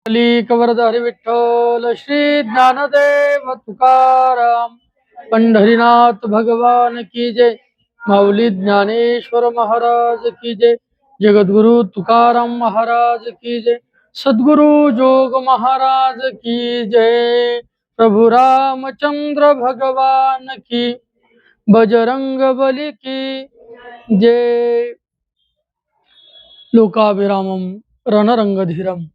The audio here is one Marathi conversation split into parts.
कवरधारी विठ्ठल श्री ज्ञानदेव तुकाराम पंढरीनाथ भगवान की जय। माऊली ज्ञानेश्वर महाराज की जय। जगद्गुरु तुकाराम महाराज की जय। सद्गुरु जोग महाराज की जय। प्रभु रामचंद्र भगवान की, बजरंग बली की जय। लोकाभिरामम रणरंगधीरम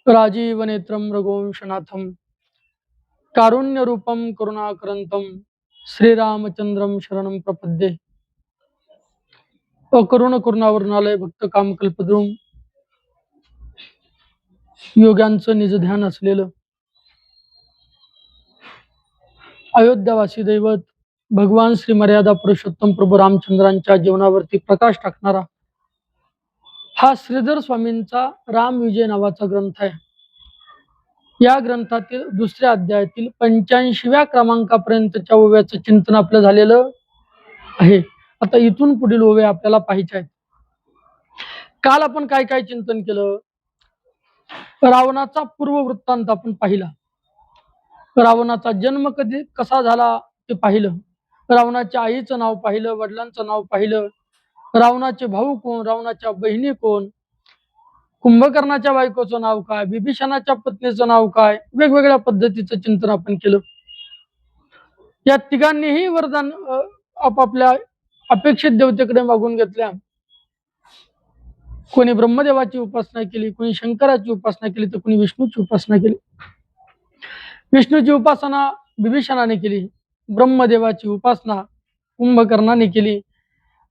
राजीव नेत्रम रघुवंशनाथम कारुण्य रूपम करुणाकरंतम श्रीरामचंद्रम शरणम प्रपद्ये। अकरुण करुणावरणालय भक्त काम कल्पद्रुम योग्यांचं निज ध्यान असलेलं अयोध्यावासी दैवत भगवान श्री मर्यादा पुरुषोत्तम प्रभू रामचंद्रांच्या जीवनावरती प्रकाश टाकणारा हा श्रीधर स्वामींचा राम विजय नावाचा ग्रंथ आहे। या ग्रंथातील दुसऱ्या अध्यायातील 85व्या क्रमांकापर्यंतच्या ओव्याचं चिंतन आपलं झालेलं आहे। आता इथून पुढील ओवे आपल्याला पाहायचे आहेत। काल आपण काय काय चिंतन केलं? रावणाचा पूर्व वृत्तांत आपण पाहिला। रावणाचा जन्म कसा झाला ते पाहिलं। रावणाच्या आईचं नाव पाहिलं, वडिलांचं नाव पाहिलं, रावणाचे भाऊ कोण, रावणाच्या बहिणी कोण, कुंभकर्णाच्या बायकोचं नाव काय, बिभीषणाच्या पत्नीचं नाव काय, वेगवेगळ्या पद्धतीचं चिंतन आपण केलं। या तिघांनीही वरदान आपापल्या अपेक्षित देवतेकडे मागून घेतल्या। कोणी ब्रह्मदेवाची उपासना केली, कोणी शंकराची उपासना केली, तर कोणी विष्णूची उपासना केली। विष्णूची उपासना बिभीषणाने केली, ब्रह्मदेवाची उपासना कुंभकर्णाने केली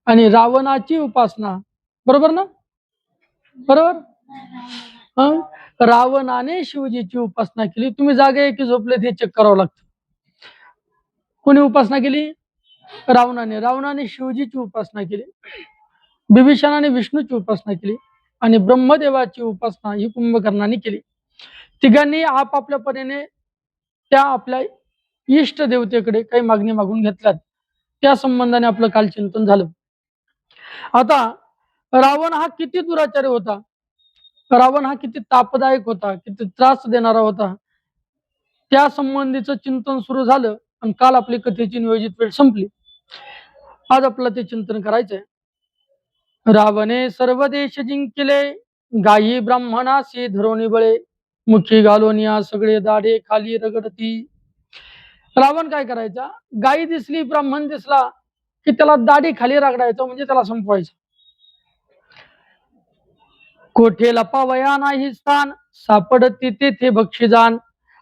आणि रावणाची उपासना, बरोबर ना? बरोबर। रावणाने शिवजीची उपासना केली। तुम्ही जागे आहे की झोपले ते चेक करावं लागतं। कोणी उपासना केली? रावणाने। रावणाने शिवजीची उपासना केली, बिभीषणाने विष्णूची उपासना केली आणि ब्रह्मदेवाची उपासना ही कुंभकर्णाने केली। तिघांनी आपापल्या परीने त्या आपल्या इष्ट देवतेकडे काही मागणी मागून घेतल्यात। त्या संबंधाने आपलं काल चिंतन झालं। आता रावण हा किती दुराचारी होता, रावण हा किती तापदायक होता, किती त्रास देणारा होता, त्या संबंधीचं चिंतन सुरू झालं आणि काल आपली कथेची नियोजित वेळ संपली। आज आपल्याला ते चिंतन करायचंय। रावणे सर्व देश जिंकिले, गायी ब्राह्मणासी धरोणी बळे, मुखी घालोनिया सगळे दाढे खाली रगडती। रावण काय करायचा? गायी दिसली, ब्राह्मण दिसला की त्याला दाढी खाली रगडायचं, म्हणजे त्याला संपवायचं। कोठे लपावया नाही स्थान, सापडती तेथे भक्षीजान।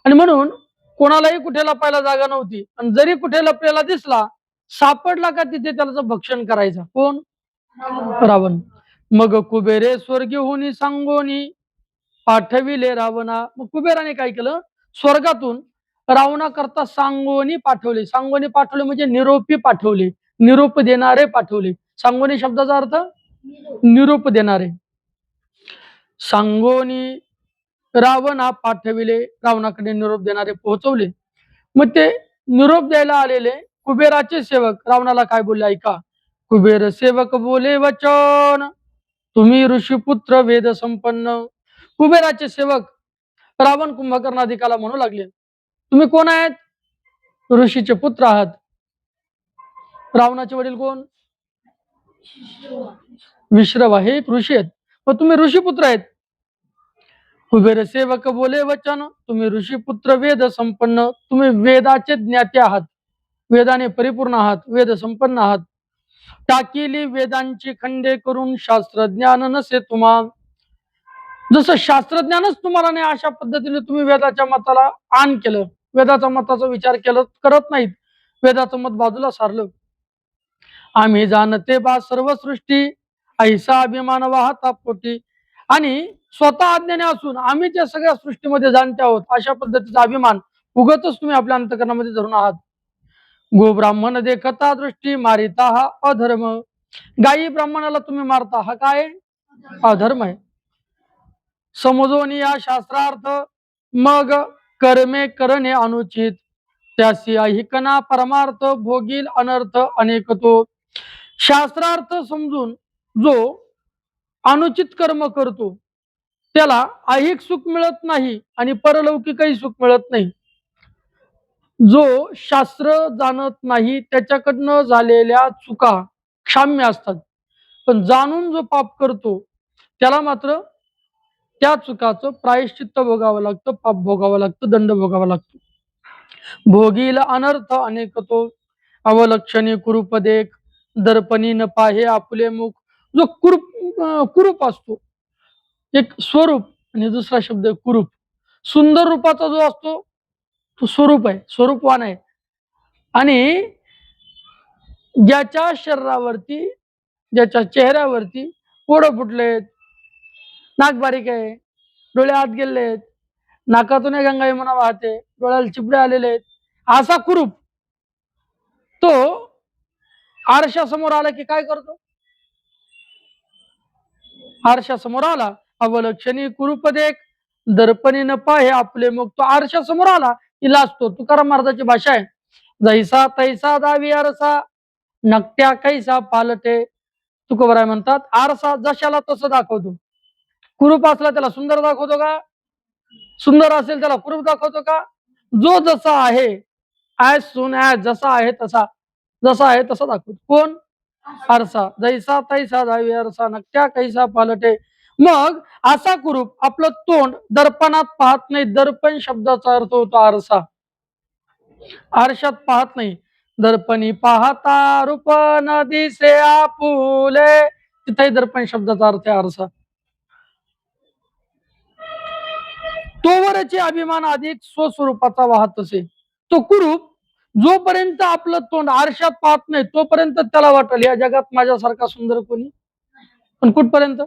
आणि म्हणून कोणालाही कुठे लपायला जागा नव्हती, आणि जरी कुठे लपलेला दिसला, सापडला का तिथे त्याचं भक्षण करायचं। कोण? रावण। मग कुबेरे स्वर्गीहून सांगोनी पाठविले रावणा। मग कुबेराने काय केलं? स्वर्गातून रावणाकरता सांगोनी पाठवले। सांगोनी पाठवले म्हणजे निरोपी पाठवले, निरोप देणारे पाठवले। सांगोनी शब्दाचा अर्थ निरोप देणारे। सांगोनी रावणा पाठविले, रावणाकडे निरोप देणारे पोहोचवले। मग ते निरोप द्यायला आलेले कुबेराचे सेवक रावणाला काय बोलले ऐका। कुबेर सेवक बोले वचन, तुम्ही ऋषीपुत्र वेद संपन्न। कुबेराचे सेवक रावण कुंभकर्णाधिकाला म्हणू लागले, तुम्ही कोण आहेत? ऋषीचे पुत्र आहात। रावणाचे वडील कोण? विश्रवा, हे एक ऋषी आहेत, मग तुम्ही ऋषीपुत्र आहेत। कुबेर सेवक बोले वचन, तुम्ही ऋषीपुत्र वेद संपन्न, तुम्ही वेदाचे ज्ञाते आहात, वेदाने परिपूर्ण आहात, वेद संपन्न आहात। टाकीली वेदांची खंडे करून शास्त्रज्ञान नसे तुम्हा। जसं शास्त्रज्ञानच तुम्हाला नाही, अशा पद्धतीने तुम्ही वेदाच्या मताला आण केलं, वेदाच्या मताचा विचार करत नाहीत, वेदाचं मत बाजूला सारलं। आम्ही जाणते बा सर्व सृष्टी, ऐसा अभिमान वाहता पोटी। आणि स्वतः अज्ञानी असून आम्ही त्या सगळ्या सृष्टीमध्ये जाणते आहोत, अशा पद्धतीचा अभिमान उगतच तुम्ही आपल्या अंतकरणामध्ये धरून आहात। गो ब्राह्मण देखता दृष्टी, मारिता हा अधर्म। गायी ब्राह्मणाला तुम्ही मारता, हा काय? अधर्म आहे। समजून या शास्त्रार्थ, मग कर्मे करणे अनुचित, त्यासी ऐकना परमार्थ, भोगील अनर्थ अनेक तो। शास्त्रार्थ समजून जो अनुचित कर्म करतो त्याला ऐहिक सुख मिळत नाही आणि परलौकिकही सुख मिळत नाही. जो शास्त्र जाणत नाही त्याच्याकडनं झालेल्या चुका क्षाम्य असतात, पण जाणून जो पाप करतो त्याला मात्र त्या चुकाचं प्रायश्चित्त भोगावं लागतं, पाप भोगावं लागतं, दंड भोगावा लागतो. भोगील अनर्थ अनेक तो, अवलक्षणी कुरूप देख, दर्पणी न पाहे आपुले मुख. जो कुरूप असतो, एक स्वरूप आणि दुसरा शब्द कुरूप. सुंदर रूपाचा जो असतो तो स्वरूप आहे, स्वरूपवान आहे. आणि ज्याच्या शरीरावरती, ज्याच्या चेहऱ्यावरती पोळं फुटलेत, नाक बारीक आहे, डोळे आत गेलेत, नाकातून गंगा यमुना वाहते, डोळ्याला चिपडे आलेले आहेत, असा कुरूप तो आरशासमोर आला की काय करतो? आरशासमोर आला, अवलक्षणी कुरूप देख, दर्पणी न पाहे आपले मुख. तो आरशासमोर आला की लाजतो. तुकाराम महाराजाची भाषा आहे, जैसा तैसा दावी आरसा, नकट्या कैसा पालटे. तुकोबराय म्हणतात, आरसा जशाला तसं दाखवतो. कुरूप असला त्याला सुंदर दाखवतो का? सुंदर असेल त्याला कुरूप दाखवतो का? जो जसा आहे, ॲज सून ॲज, जसा आहे तसा, जसा आहे तसा दाखवतो. कोण? आरसा. जैसा तैसा दावी आरसा, नकट्या कैसा पालटे. मग असा कुरूप आपलं तोंड दर्पणात पाहत नाही. दर्पण शब्दाचा अर्थ होतो आरसा. आरशात पाहत नाही. दर्पणी पाहता रूप न दिसे आपुले, तिथेही दर्पण शब्दाचा अर्थ आहे आरसा. तोवरचे अभिमान अधिक स्वस्वरूपाचा वाहत असे. तो कुरूप जोपर्यंत आपलं तोंड आरशात पाहत नाही तोपर्यंत त्याला वाटेल या जगात माझ्यासारखा सुंदर कोणी. पण कुठपर्यंत?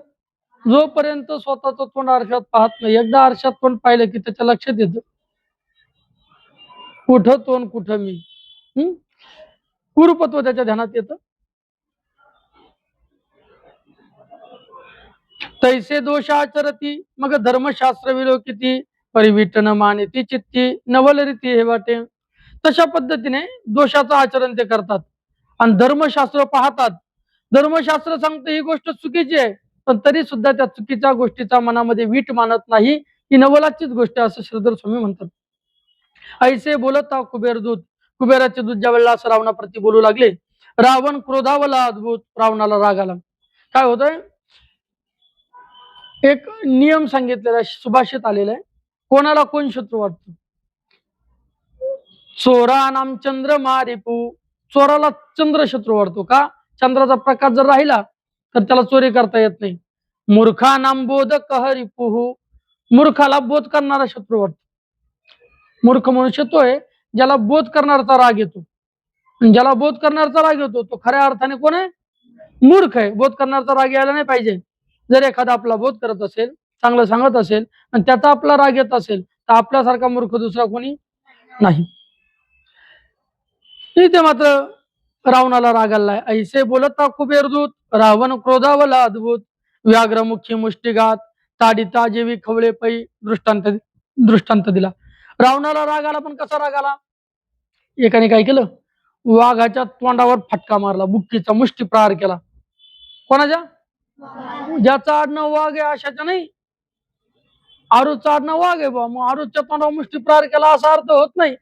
जोपर्यंत स्वतःचं तोंड आरशात पाहत नाही. एकदा आरशात तोंड पाहिलं की त्याच्या लक्षात येतं, कुठं तोंड कुठं मी. कुरूपत्व त्याच्या ध्यानात येतं. तैसे दोष आचरती मग धर्मशास्त्र विलोकिती, परिविटन मानिती चित्ती, नवल रीती हे वाटे. तशा पद्धतीने दोषाचं आचरण ते करतात आणि धर्मशास्त्र पाहतात. धर्मशास्त्र सांगतं ही गोष्ट चुकीची आहे, पण तरी सुद्धा त्या चुकीच्या गोष्टीचा मनामध्ये वीट मानत नाही. ही नवलाचीच गोष्ट असं श्रीधर स्वामी म्हणतात. ऐसे बोलता कुबेर दूत, कुबेराचे दूत ज्या वेळेला असं रावणाप्रती बोलू लागले, रावण क्रोधावला अद्भुत, रावणाला राग आला. काय होतंय? एक नियम सांगितलेला आहे, सुभाषित आलेला आहे, कोणाला कोण शत्रू वाटतो? चोरा नाम चंद्र मारिपू. चोराला चंद्र शत्रू वाटतो का? चंद्राचा प्रकाश जर राहिला तर त्याला चोरी करता येत नाही. मूर्खा नाम बोध कहरिपुहू. मूर्खाला बोध करणारा शत्रू वाटतो. मूर्ख मनुष्य तो आहे ज्याला बोध करणारचा राग येतो. ज्याला बोध करणारचा राग येतो तो खऱ्या अर्थाने कोण आहे? मूर्ख आहे. बोध करणारचा राग यायला नाही पाहिजे. जर एखादा आपला बोध करत असेल, चांगलं सांगत असेल आणि त्याचा आपला राग येत असेल तर आपल्यासारखा मूर्ख दुसरा कोणी नाही. इथे मात्र रावणाला राग आलाय. ऐसे बोलता कुबेरदूत, रावण क्रोधावला अद्भुत, व्याघ्रमुखी मुष्टिघात, ताडिता जेवी खवळे पै. दृष्टांत दिला. रावणाला राग आला, पण कसा राग आला? एकाने काय केलं? वाघाच्या तोंडावर फटका मारला, बुक्कीचा मुष्टी प्रहार केला. कोणाच्या? ज्याचा आडनाव वाघ आहे अशाच्या नाही. आरूचा आडनाव वाघ आहे बा, मग आरूच्या तोंडावर मुष्टी प्रहार केला असा अर्थ होत नाही.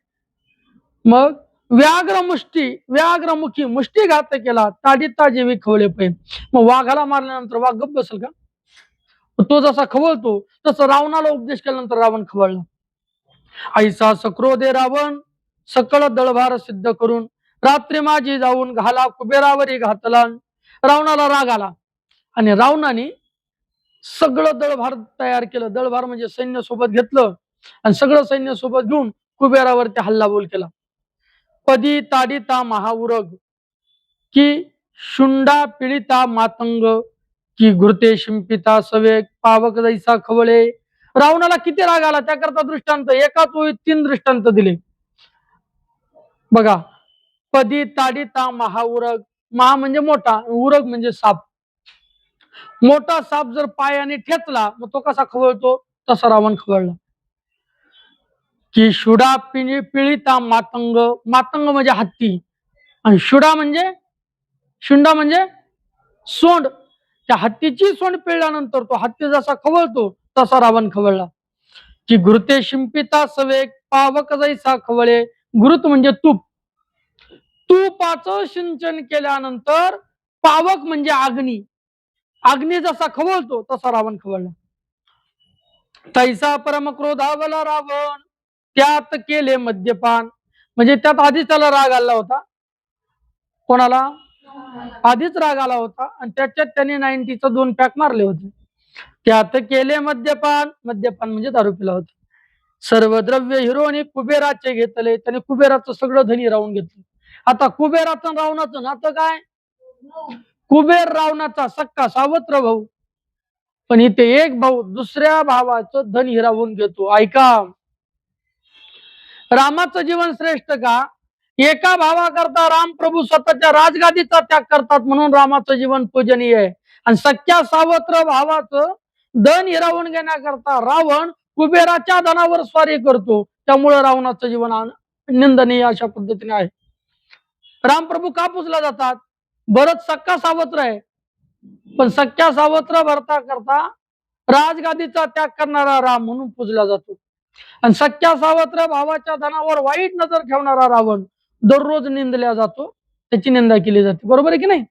मग व्याघ्रमुखी मुष्टीघात केला, ताडिता जेवी खवळे पै. मग वाघाला मारल्यानंतर वाघ गप्प बसेल का? तो जसा खवळतो तसं रावणाला उपदेश केल्यानंतर रावण खवळला. ऐसा सक्रोधे रावण, सकळ दळभार सिद्ध करून, रात्री माझी जाऊन घाला कुबेरावरी घातला. रावणाला राग आला आणि रावणाने सगळं दळभार तयार केलं. दळभार म्हणजे सैन्य सोबत घेतलं आणि सगळं सैन्य सोबत घेऊन कुबेरावरती हल्लाबोल केला. पदी ताडिता महाउरग, की शुंडा पिळिता मातंग, की घृते शिंपिता सवेग, पावक जैसा खवळे. रावणाला किती राग आला त्याकरता दृष्टांत एकाच ओळीत 3 दृष्टांत दिले. बघा, पदी ताडिता महाउरग. महा म्हणजे मोठा, उरग म्हणजे साप. मोठा साप जर पायाने ठेचला मग तो कसा खवळतो, तसा रावण खवळला. की शुडा पिळिता मातंग, मातंग म्हणजे हत्ती आणि शुडा म्हणजे शुंडा म्हणजे सोंड. त्या हत्तीची सोंड पिळल्यानंतर तो हत्ती जसा खवळतो तसा रावण खवळला. की घृते शिंपिता सवेग पावक जैसा खवळे. घृत म्हणजे तूप. तुपाचं सिंचन केल्यानंतर पावक म्हणजे अग्नी. अग्नी जसा खवळतो तसा रावण खवळला. तैसा परम क्रोधावला रावण त्यात केले मद्यपान. म्हणजे त्यात आधीच त्याला राग आला होता. कोणाला? आधीच राग आला होता आणि त्याच्यात त्याने 90चं 2 पॅक मारले होते. त्यात केले मद्यपान. मद्यपान म्हणजे दारू पिला होता. सर्व द्रव्य हिरोने कुबेराचे घेतले. त्याने कुबेराचं सगळं धनी राहून घेतलं. आता कुबेराचं रावणाचं नातं काय? कुबेर रावणाचा सक्का सावत्र भाऊ. पण इथे एक भाऊ दुसऱ्या भावाचं धन हिरावून घेतो. ऐका, रामाचं जीवन श्रेष्ठ का? एका भावाकरता राम प्रभू स्वतःच्या राजगादीचा त्याग करतात म्हणून रामाचं जीवन पूजनीय आहे. आणि सख्या सावत्र भावाचं धन हिरावून घेण्याकरता रावण कुबेराच्या धनावर स्वारी करतो. त्यामुळे रावणाचं जीवन निंदनीय अशा पद्धतीने आहे. रामप्रभू का पूजला जातात? भरत सख्खा सावत्र आहे, पण सख्या सावत्र भरता करता राजगादीचा त्याग करणारा राम म्हणून पूजला जातो. आणि सख्या सावत्र भावाच्या धनावर वाईट नजर ठेवणारा रावण दररोज निंदल्या जातो, त्याची निंदा केली जाते. बरोबर आहे की नाही?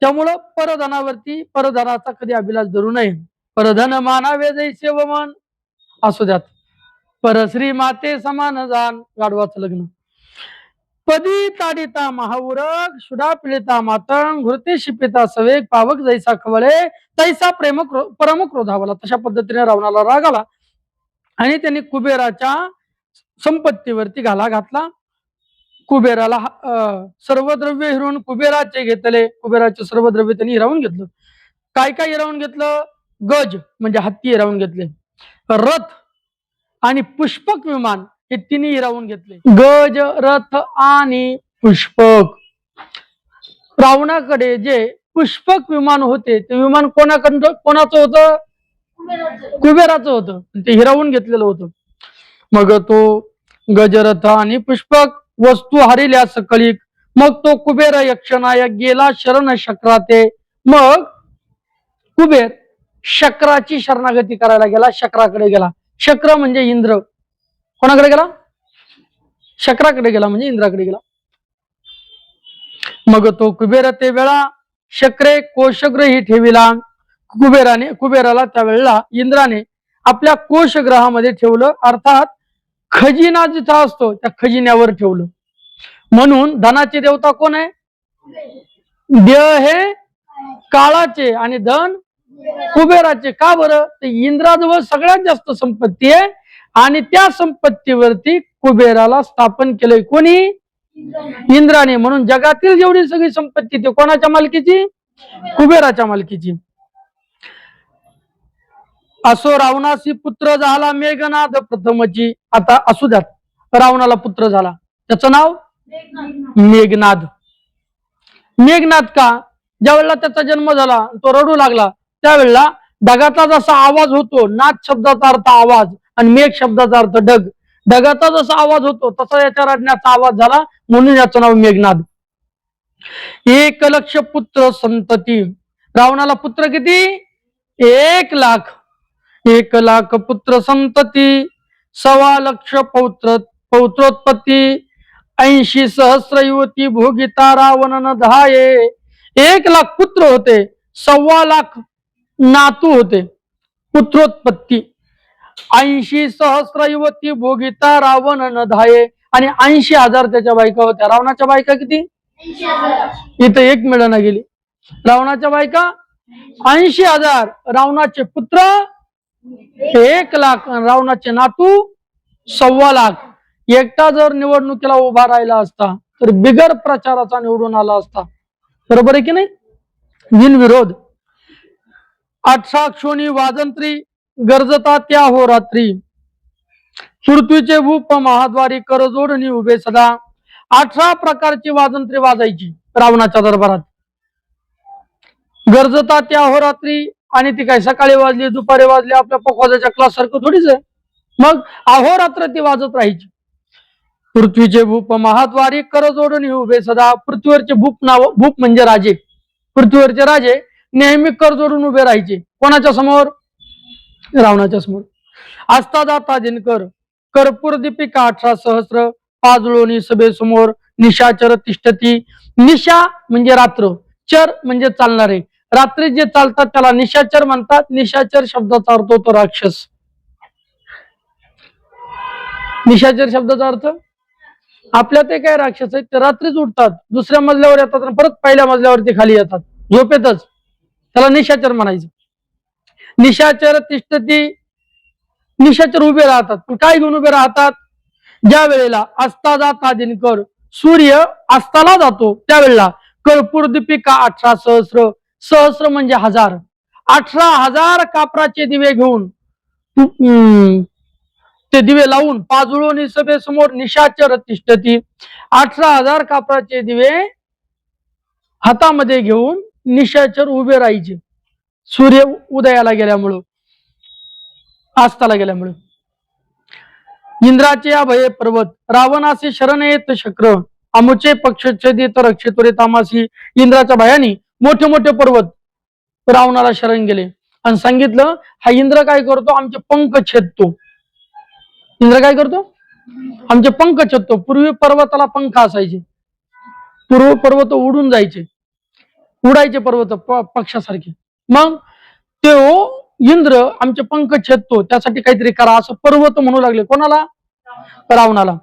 त्यामुळं परधनावरती परधनाचा कधी अभिलाष धरू नये. परधन मानावे जैसे मन असू द्यात, परश्री माते समान जाण. गाढवाचं लग्न. पदी ताडिता महाउरग शुडा पिळिता मातंग घृते शिपिता सवेग पावक जैसा खवळे तैसा परम क्रोधावला. तशा पद्धतीने रावणाला राग आला आणि त्यांनी कुबेराच्या संपत्तीवरती घाला घातला. कुबेराला सर्व द्रव्य हिरवून कुबेराचे घेतले. कुबेराचे सर्व द्रव्य त्यांनी हिरावून घेतलं. काय काय हिरावून घेतलं? गज म्हणजे हत्ती हिरावून घेतले. रथ आणि पुष्पक विमान हे तिन्ही हिरावून घेतले. गज, रथ आणि पुष्पक. रावणाकडे जे पुष्पक विमान होते ते विमान कोणाचं होतं? कुबेराचं होतं. ते हिरावून घेतलेलं होतं. मग तो गजरथ आणि पुष्पक वस्तू हरिल्या सकळीक. मग तो कुबेर यक्षनायक गेला शरण शक्राते. मग कुबेर शक्राची शरणागती करायला गेला. शक्राकडे गेला. शक्र म्हणजे इंद्र. कोणाकडे गेला? शक्राकडे गेला म्हणजे इंद्राकडे गेला. मग तो कुबेर ते वेळा शक्रे कोशग्रही ठेविला. कुबेराला त्यावेळेला इंद्राने आपल्या कोशग्रहामध्ये ठेवलं. अर्थात खजिना जिथं असतो त्या खजिन्यावर ठेवलं. म्हणून धनाचे देवता कोण आहे? देव हे काळाचे आणि धन कुबेराचे. का बरं? ते इंद्राजवळ सगळ्यात जास्त संपत्ती आहे आणि त्या संपत्तीवरती कुबेराला स्थापन केलंय. कोणी? इंद्राने. म्हणून जगातील जेवढी सगळी संपत्ती ते कोणाच्या मालकीची? कुबेराच्या मालकीची. असो रावणासी पुत्र झाला मेघनाद प्रथमची. आता असू द्यात, रावणाला पुत्र झाला, त्याचं नाव मेघनाद. मेघनाद का? ज्या वेळेला त्याचा जन्म झाला तो रडू लागला त्यावेळेला ढगाचा जसा आवाज होतो, नाद शब्दाचा अर्थ आवाज आणि मेघ शब्दाचा अर्थ ढग, ढगाचा जसा आवाज होतो तसा याच्या रडण्याचा आवाज झाला म्हणून याचं नाव मेघनाद. 1,00,000 पुत्र संतती. रावणाला पुत्र किती? 1,00,000. 1,00,000 पुत्र संतती 1,25,000 पौत्रोत्पत्ती 80,000 युवती भोगिता रावण न धाये. 1,00,000 पुत्र होते, 1,25,000 नातू होते. पुत्रोत्पत्ती 80,000 युवती भोगिता रावण न धाये आणि 80,000 त्याच्या बायका होत्या. रावणाच्या बायका किती? इथं एक मिळाना गेली. रावणाच्या बायका 80,000. रावणाचे पुत्र 1,00,000. रावणाचे नातू 1,25,000. एकटा जर निवडणुकीला उभा राहिला असता तर बिगर प्रचाराचा निवडून आला असता. बरोबर आहे की नाही? बिनविरोध. 18 क्षोणी वाजंत्री गरजता त्या होरात्री. पृथ्वीचे भूप महाद्वारी कर जोडणी उभे सदा. 18 प्रकारची वाजंत्री वाजायची रावणाच्या दरबारात. गरजता त्या होरात्री. आणि ती काय सकाळी वाजली दुपारी वाजली आपल्या पकवाजाच्या क्लास सारखं थोडीच आहे. मग अहोरात्र ती वाजत राहायची. पृथ्वीचे भूप महाद्वारी कर जोडणी उभे सदा. पृथ्वीवरचे भूप म्हणजे राजे. पृथ्वीवरचे राजे नेहमी कर जोडून उभे राहायचे. कोणाच्या समोर? रावणाच्या समोर. असता जाता दिनकर कर्पूर दीपिका 18 सहस्र पाजळोनी सभेसमोर निशाचर तिष्ठती. निशा म्हणजे रात्र, चर म्हणजे चालणारे, रात्री जे चालतात त्याला निशाचर म्हणतात. निशाचर शब्दाचा अर्थ होतो राक्षस. निशाचर शब्दाचा अर्थ आपल्या ते काय राक्षस आहेत ते रात्रीच उठतात, दुसऱ्या मजल्यावर येतात आणि परत पहिल्या मजल्यावरती खाली येतात झोपेतच, त्याला निशाचर म्हणायचं. निशाचर तिष्ठती, निशाचर उभे राहतात. पण काय घेऊन उभे राहतात? ज्या वेळेला असता जाता दिनकर, सूर्य अस्ताला जातो त्यावेळेला कर्पूर दीपिका 18 सहस्र, सहस्र म्हणजे 1000, 18,000 कापराचे दिवे घेऊन ते दिवे लावून पाजुळून सभेसमोर निशाचर तिष्ठती. 18,000 कापराचे दिवे हातामध्ये घेऊन निशाचर उभे राहायचे सूर्य उदयाला गेल्यामुळं, अस्ताला गेल्यामुळे. इंद्राचे अभये पर्वत, रावणाचे शरण येत शक्र, अमुचे पक्षच्छेदित रक्षितोरे तामासी. इंद्राच्या भयानी मोठे मोठे पर्वत रावणाला शरण गेले आणि सांगितलं हा इंद्र काय करतो, आमचे पंख छेदतो. इंद्र काय करतो? आमचे पंख छेदतो. पूर्वी पर्वताला पंख असायचे, पूर्व पर्वत उडून जायचे, उडायचे पर्वत पक्षासारखे. मग तो इंद्र आमचे पंख छेदतो, त्यासाठी काहीतरी करा असं पर्वत म्हणू लागले. कोणाला? रावणाला.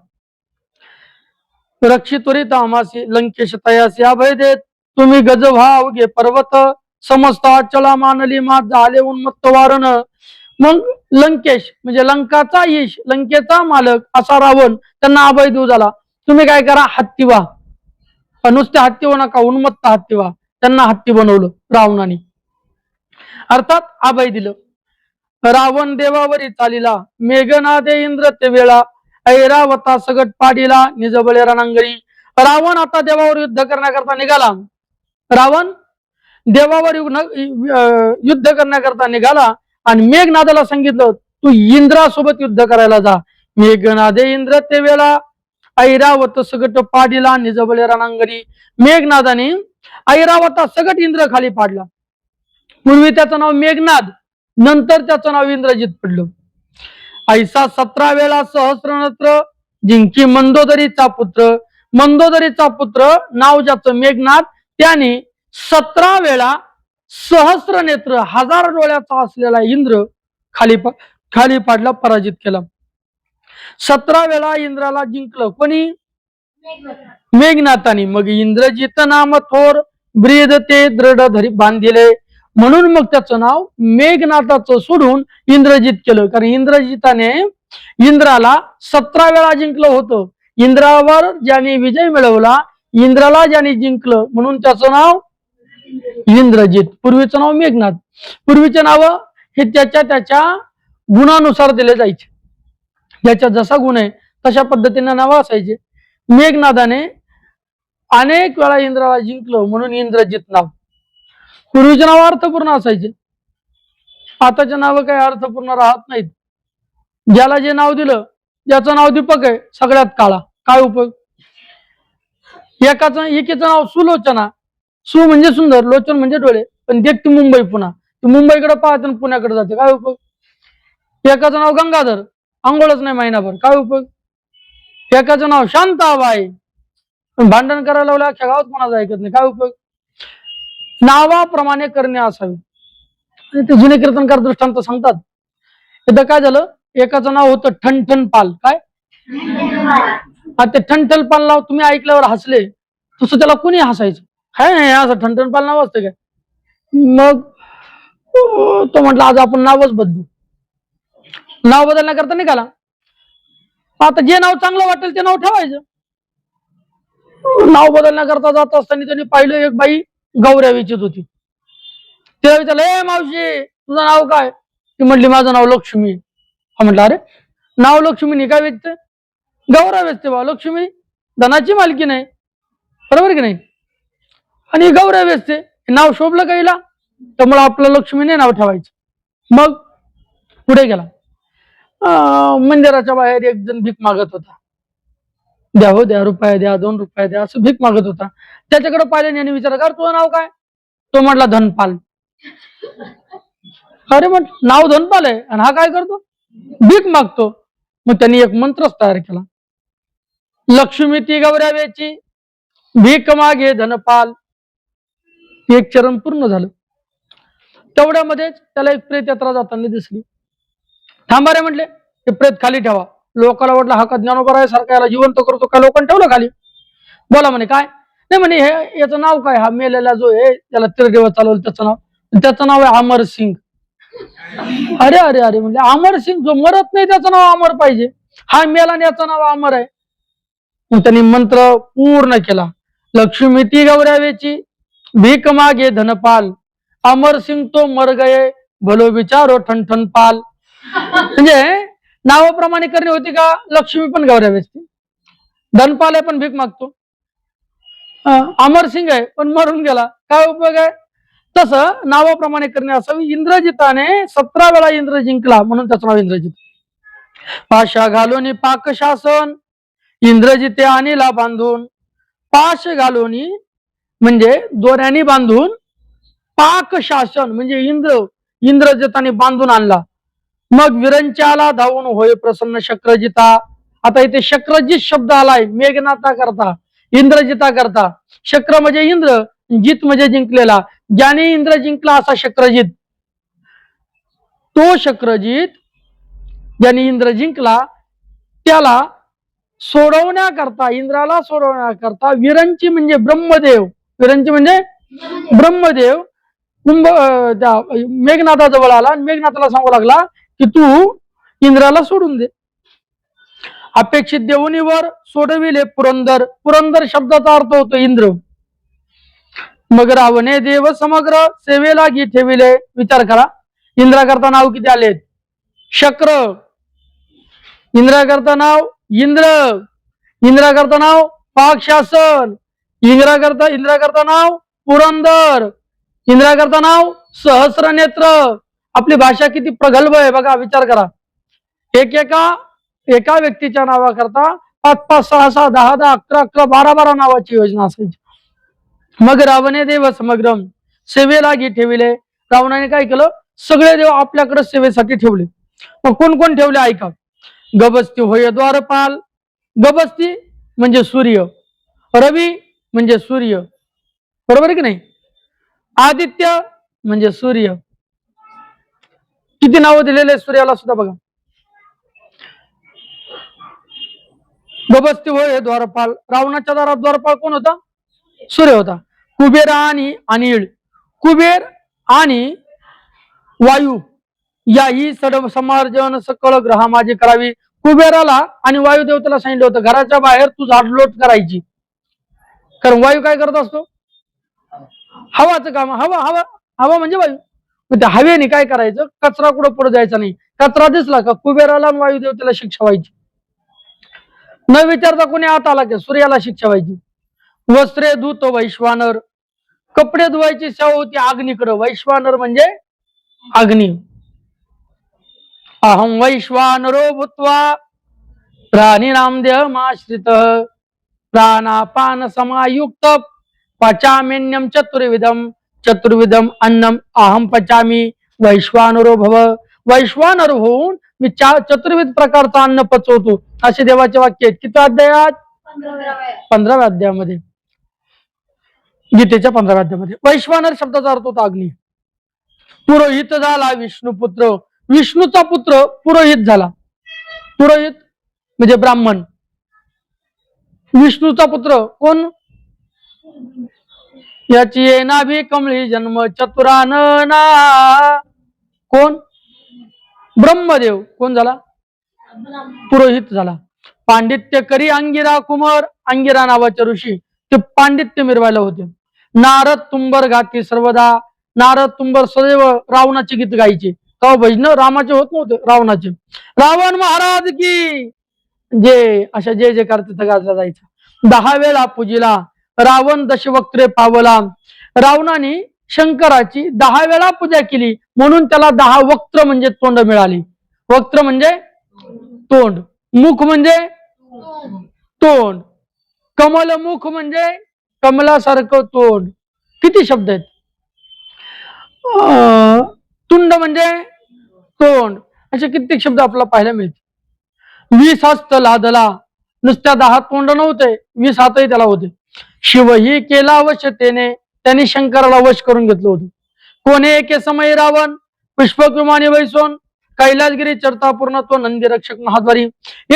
रक्षित्वरित आमासी लंकेश तयासी अभय देत, तुम्ही गज व्हा अवघे पर्वत, समस्त चला मानली मात झाले उन्मत्त वारण. मग लंकेश म्हणजे लंकाचा ईश, लंकेचा मालक असा रावण त्यांना अभय देऊ झाला. तुम्ही काय करा, हत्ती व्हा. नुसते हत्ती होऊ नका, उन्मत्त हत्ती व्हा. त्यांना हत्ती बनवलं रावणाने, अर्थात अभय दिलं. रावण देवावरी चालिला, मेघनादे इंद्र ते वेळा, ऐरावता सगट पाडीला निजबळे रणांगरी. रावण आता देवावर युद्ध करण्याकरता निघाला. रावण देवावर युद्ध करण्याकरता निघाला आणि मेघनादाला सांगितलं तू इंद्रासोबत युद्ध करायला जा. मेघनादे इंद्र ते वेळा, ऐरावत सगट पाडीला निजबळे रणांगरी. मेघनादाने ऐरावता सगट इंद्र खाली पाडला. पूर्वी त्याचं नाव मेघनाद, नंतर त्याचं नाव इंद्रजित पडलं. ऐसा 17 वेळा सहस्रनत्र, जिंकी मंदोदरीचा पुत्र. मंदोदरीचा पुत्र नाव ज्याचं मेघनाद, त्याने 17 वेळा सहस्र नेत्र 1000 डोळ्याचा असलेला इंद्र खाली पाडला, पराजित केला. 17 वेळा इंद्राला जिंकलं कोणी? मेघनाथाने. मग इंद्रजित नाम थोर, ब्रीद ते दृढ धरी बांधिले, म्हणून मग त्याचं नाव मेघनाथाचं सोडून इंद्रजित केलं. कारण इंद्रजिताने इंद्राला 17 वेळा जिंकलं होतं. इंद्रावर ज्याने विजय मिळवला, इंद्राला ज्याने जिंकलं, म्हणून त्याचं नाव इंद्रजित. पूर्वीचं नाव मेघनाथ. पूर्वीचे नाव हे त्याच्या गुणानुसार दिले जायचे, ज्याच्या जसा गुण आहे तशा पद्धतीने नाव असायचे. मेघनाथाने अनेक वेळा इंद्राला जिंकलं म्हणून इंद्रजित नाव. पूर्वीचे नाव अर्थपूर्ण असायचे, आताचे नाव काही अर्थपूर्ण राहत नाहीत. ज्याला जे नाव दिलं, ज्याचं नाव दीपक आहे सगळ्यात काळा, काय उपयोग? एकीचं नाव सुलोचना, सु म्हणजे सुंदर, लोचन म्हणजे डोळे, पण देखती मुंबई पुन्हा, मुंबईकडे पाहत पुण्याकडे जाते, काय उपयोग? एकाचं नाव गंगाधर, आंघोळच नाही महिनाभर, काय उपयोग? एकाचं नाव शांताबाई, भांडण करायला लावलं अख्ख्या गावात कोणाचं ऐकत नाही, काय उपयोग? नावाप्रमाणे करणे असावे. ते जुने कीर्तनकार दृष्टांत सांगतात. इथं काय झालं, एकाचं नाव होतं ठणठण पाल. काय? ते ठणठण पाल नाव तुम्ही ऐकल्यावर हसले, तसं त्याला कुणी हसायचं? काय नाही असं ठणठण पाल नाव असतं काय? मग तो म्हटलं आज आपण नावच बदलू. नाव बदलण्याकरता निघाला. आता जे नाव चांगलं वाटेल ते नाव ठेवायचं. नाव बदलण्याकरता जात असताना त्यांनी पाहिलं एक बाई गौऱ्या विचित होती. तिला विचारलं, ए मावशी तुझं नाव काय? ती म्हटली माझं नाव लक्ष्मी. हा म्हटलं अरे नाव लक्ष्मी काय वेचते? गौऱ्या वेचते बा. लक्ष्मी धनाची मालकी नाही, बरोबर की नाही? आणि गौऱ्या वेचते, नाव शोभलं काहीला, त्यामुळे आपलं लक्ष्मीने नाव ठेवायचं. मग पुढे गेला. मंदिराच्या बाहेर एक जण भीक मागत होता. द्या हो द्या, रुपया द्या, 2 रुपये द्या, असं भीक मागत होता. त्याच्याकडे पाहिल्याने यांनी विचारलं, तुझं नाव काय? तो म्हटला धनपाल. अरे म्हण नाव धनपाल आहे आणि हा काय करतो, भीक मागतो. मग त्यांनी एक मंत्रच तयार केला, लक्ष्मी ती गौऱ्यावेची भीक मागे धनपाल. एक चरण पूर्ण झालं. तेवढ्यामध्येच त्याला एक प्रेत यात्रा जाताना दिसली. थांबा रे म्हटले, ते प्रेत खाली ठेवा. लोकांना वाटलं हा का ज्ञानोबा आहे सारखा याला जिवंत करतो, काय लोकांनी ठेवलं खाली. बोला म्हणे काय नाही म्हणे, हे याचं नाव काय, हा मेलेला जो आहे त्याला तिरडेवा चालवलं त्याचं नाव आहे अमरसिंग. अरे अरे अरे म्हणजे अमरसिंग, जो मरत नाही त्याचं नाव अमर पाहिजे, हा मेला आणि याचं नाव अमर आहे. मग त्यांनी मंत्र पूर्ण केला, लक्ष्मी ती गौऱ्यावेची भीक मागे धनपाल, अमरसिंग तो मर गये भलो विचारो ठणठण पाल. म्हणजे नावाप्रमाणे करणे होती का, लक्ष्मी पण गौऱ्यावेची, धनपाल आहे पण भीक मागतो, अमरसिंग आहे पण मरून गेला, काय उपयोग आहे. तसं नावाप्रमाणे करणे असावी. इंद्रजिताने 17 वेळा इंद्र जिंकला म्हणून त्याचं नाव इंद्रजित. पाशा घालून पाक शासन इंद्रजिते आणिला बांधून, पाश घालून म्हणजे दोऱ्याने बांधून, पाक शासन म्हणजे इंद्रजिताने बांधून आणला. मग विरंच्याला धावून होय प्रसन्न शक्रजिता. आता इथे शक्रजित शब्द आलाय मेघनाथा करता, इंद्रजिता करता. शक्र म्हणजे इंद्र, जित म्हणजे जिंकलेला, ज्याने इंद्र जिंकला असा शक्रजित. तो शक्रजित ज्याने इंद्र जिंकला त्याला सोडवण्याकरता, इंद्राला सोडवण्याकरता विरंची म्हणजे ब्रह्मदेव, विरंची म्हणजे ब्रह्मदेव त्या मेघनाथाजवळ आला आणि मेघनाथाला सांगू लागला की तू इंद्राला सोडून दे. अपेक्षित देऊनीवर सोडविले पुरंदर. पुरंदर शब्दाचा अर्थ होतो इंद्र. मग रावणे देव समग्र सेवेला गी ठेविले. विचार करा, इंद्राकरता नाव किती आलेत, शक्र, इंद्राकरता नाव इंद्र, इंद्राकरता नाव पाक शासन, इंद्राकरता नाव पुरंदर, इंद्राकरता नाव सहस्र नेत्र. आपली भाषा किती प्रगल्भ आहे बघा, विचार करा. एका व्यक्तीच्या नावाकरता 5-5, 6-6, 10-10, 11-11, 12-12 नावाची योजना असायची. मग रावणे देव समग्रम सेवेला गी ठेविले. रावणाने काय केलं, सगळे देव आपल्याकडे सेवेसाठी ठेवले. मग कोण कोण ठेवले ऐका. गबस्ती होय द्वारपाल, गबस्ती म्हणजे सूर्य, रवी म्हणजे सूर्य, बरोबर आहे की नाही, आदित्य म्हणजे सूर्य. किती नावं दिलेले सूर्याला सुद्धा बघा. गबस्ती होय द्वारपाल, रावणाच्या दारात द्वारपाल कोण होता, सूर्य होता. कुबेर आणि अनिळ, कुबेर आणि वायू याही सर्व समार्जन सकळ ग्रहा माझी करावी. कुबेराला आणि वायुदेवतेला सांगितलं होतं घराच्या बाहेर तू झाडलोट करायची, कारण वायू काय करत असतो, हवाचं काम. हवा हवा हवा म्हणजे वायू. त्या हवेने काय करायचं, कचरा कुठं पुढे जायचा नाही. कचरा दिसला का कुबेराला आणि वायुदेवतेला शिक्षा व्हायची, न विचारता कोणी आत आला की सूर्याला शिक्षा व्हायची. वस्त्रे धूत वैश्वानर, कपडे धुवायची सेवा होती अग्नीकडे. वैश्वानर म्हणजे अग्नी. अहम वैश्वानरो भूत्वा प्राणी नामदेहमाश्रित प्राणापान समायुक्त पचाम्यन्यम चतुर्विधम चतुर्विधम अन्नम अहम पचामी वैश्वानरो भव. वैश्वानर होऊन मी चतुर्विध प्रकारचं अन्न पचवतो, असे देवाचे वाक्य आहेत. किती अध्यायात, 15व्या अध्यायामध्ये, गीतेच्या 15व्या अध्यायामध्ये. वैश्वानर शब्दाचा अर्थ होता अग्नी. पुरोहित झाला विष्णुपुत्र, विष्णूचा पुत्र पुरोहित झाला. पुरोहित म्हणजे ब्राह्मण. विष्णूचा पुत्र कोण, याची नाभी कमळी जन्म चतुरानना, कोण, ब्रह्मदेव. कोण झाला, पुरोहित झाला. पांडित्य करी अंगिरा कुमार, अंगिरा नावाचे ऋषी ते पांडित्य मिरवायला होते. नारद तुंबर गाती सर्वदा, नारद तुंबर सदैव रावणाचे गीत गायचे. तेव्हा भजन रामाचे होत नव्हते, रावणाचे. रावण महाराज की जे अशा जय जयकार तिथं गाजला जायचा. 10 वेळा पूजिला रावण दशवक्त्रे पावला. रावणाने शंकराची 10 वेळा पूजा केली म्हणून त्याला 10 वक्त्र म्हणजे तोंड मिळाली. वक्त्र म्हणजे तोंड, मुख म्हणजे तोंड, कमल मुख म्हणजे कमलासारखं तोंड. किती शब्द आहेत. तुंड म्हणजे तोंड. असे कित्येक शब्द आपल्याला पाहायला मिळते. 20 हस्त लादला, नुसत्या 10 तोंड नव्हते, 20 हातही त्याला होते. शिवही केला वशतेने, त्यांनी शंकराला वश करून घेतलं होतं. कोणे एके समय रावण पुष्पक विमानी वैसोन कैलासगिरी चरता पूर्ण तो नंदी रक्षक महाद्वारी.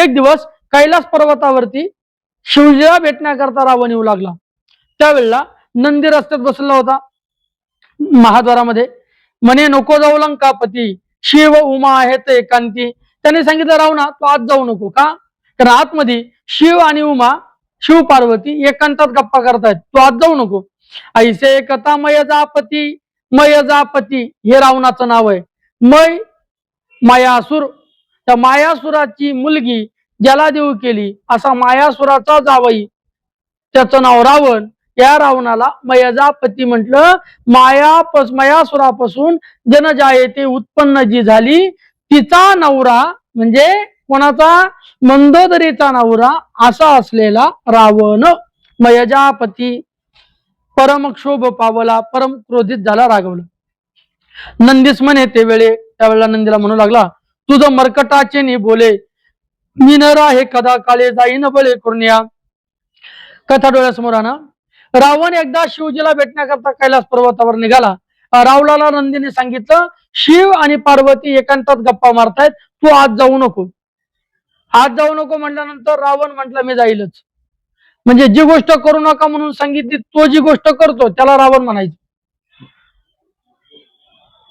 एक दिवस कैलास पर्वतावरती शिवजीला भेटण्याकरता रावण येऊ लागला. त्यावेळेला नंदी रस्त्यात बसलेला होता महाद्वारामध्ये. म्हणे नको जाऊ लंकापती, शिव उमा आहेत एकांती. त्याने सांगितलं रावणा तू आत जाऊ नको. का? कारण आतमध्ये शिव आणि उमा, शिव पार्वती एकांतात गप्पा करतायत, तू आत जाऊ नको. ऐसे कथा मयजापती, मयजापती हे रावणाचं नाव आहे. मय मायासुर, त्या मायासुराची मुलगी ज्याला देऊ केली असा मायासुराचा जावई, त्याचं नाव रावण. या रावणाला मयजापती म्हटलं. मायासुरापासून जनजायते उत्पन्न जी झाली तिचा नवरा म्हणजे कोणाचा? मंदोदरीचा नवरा असा असलेला रावण मयजापती. परमक्षोभ पावला, परम क्रोधित झाला, रागवला. नंदीस म्हणे त्यावेळेला नंदीला म्हणू लागला तुझं मरकटाचे नि बोले, मी न राहे कदा काळे जाईन बळे करुण्या. कथा डोळ्यासमोर आणा. रावण एकदा शिवजीला भेटण्याकरता कैलास पर्वतावर निघाला. रावणाला नंदीने सांगितलं शिव आणि पार्वती एकांतात गप्पा मारतायत, तू आत जाऊ नको. आत जाऊ नको म्हटल्यानंतर रावण म्हटलं मी जाईलच. म्हणजे जी गोष्ट करू नका म्हणून सांगितली तो जी गोष्ट करतो त्याला रावण म्हणायचं.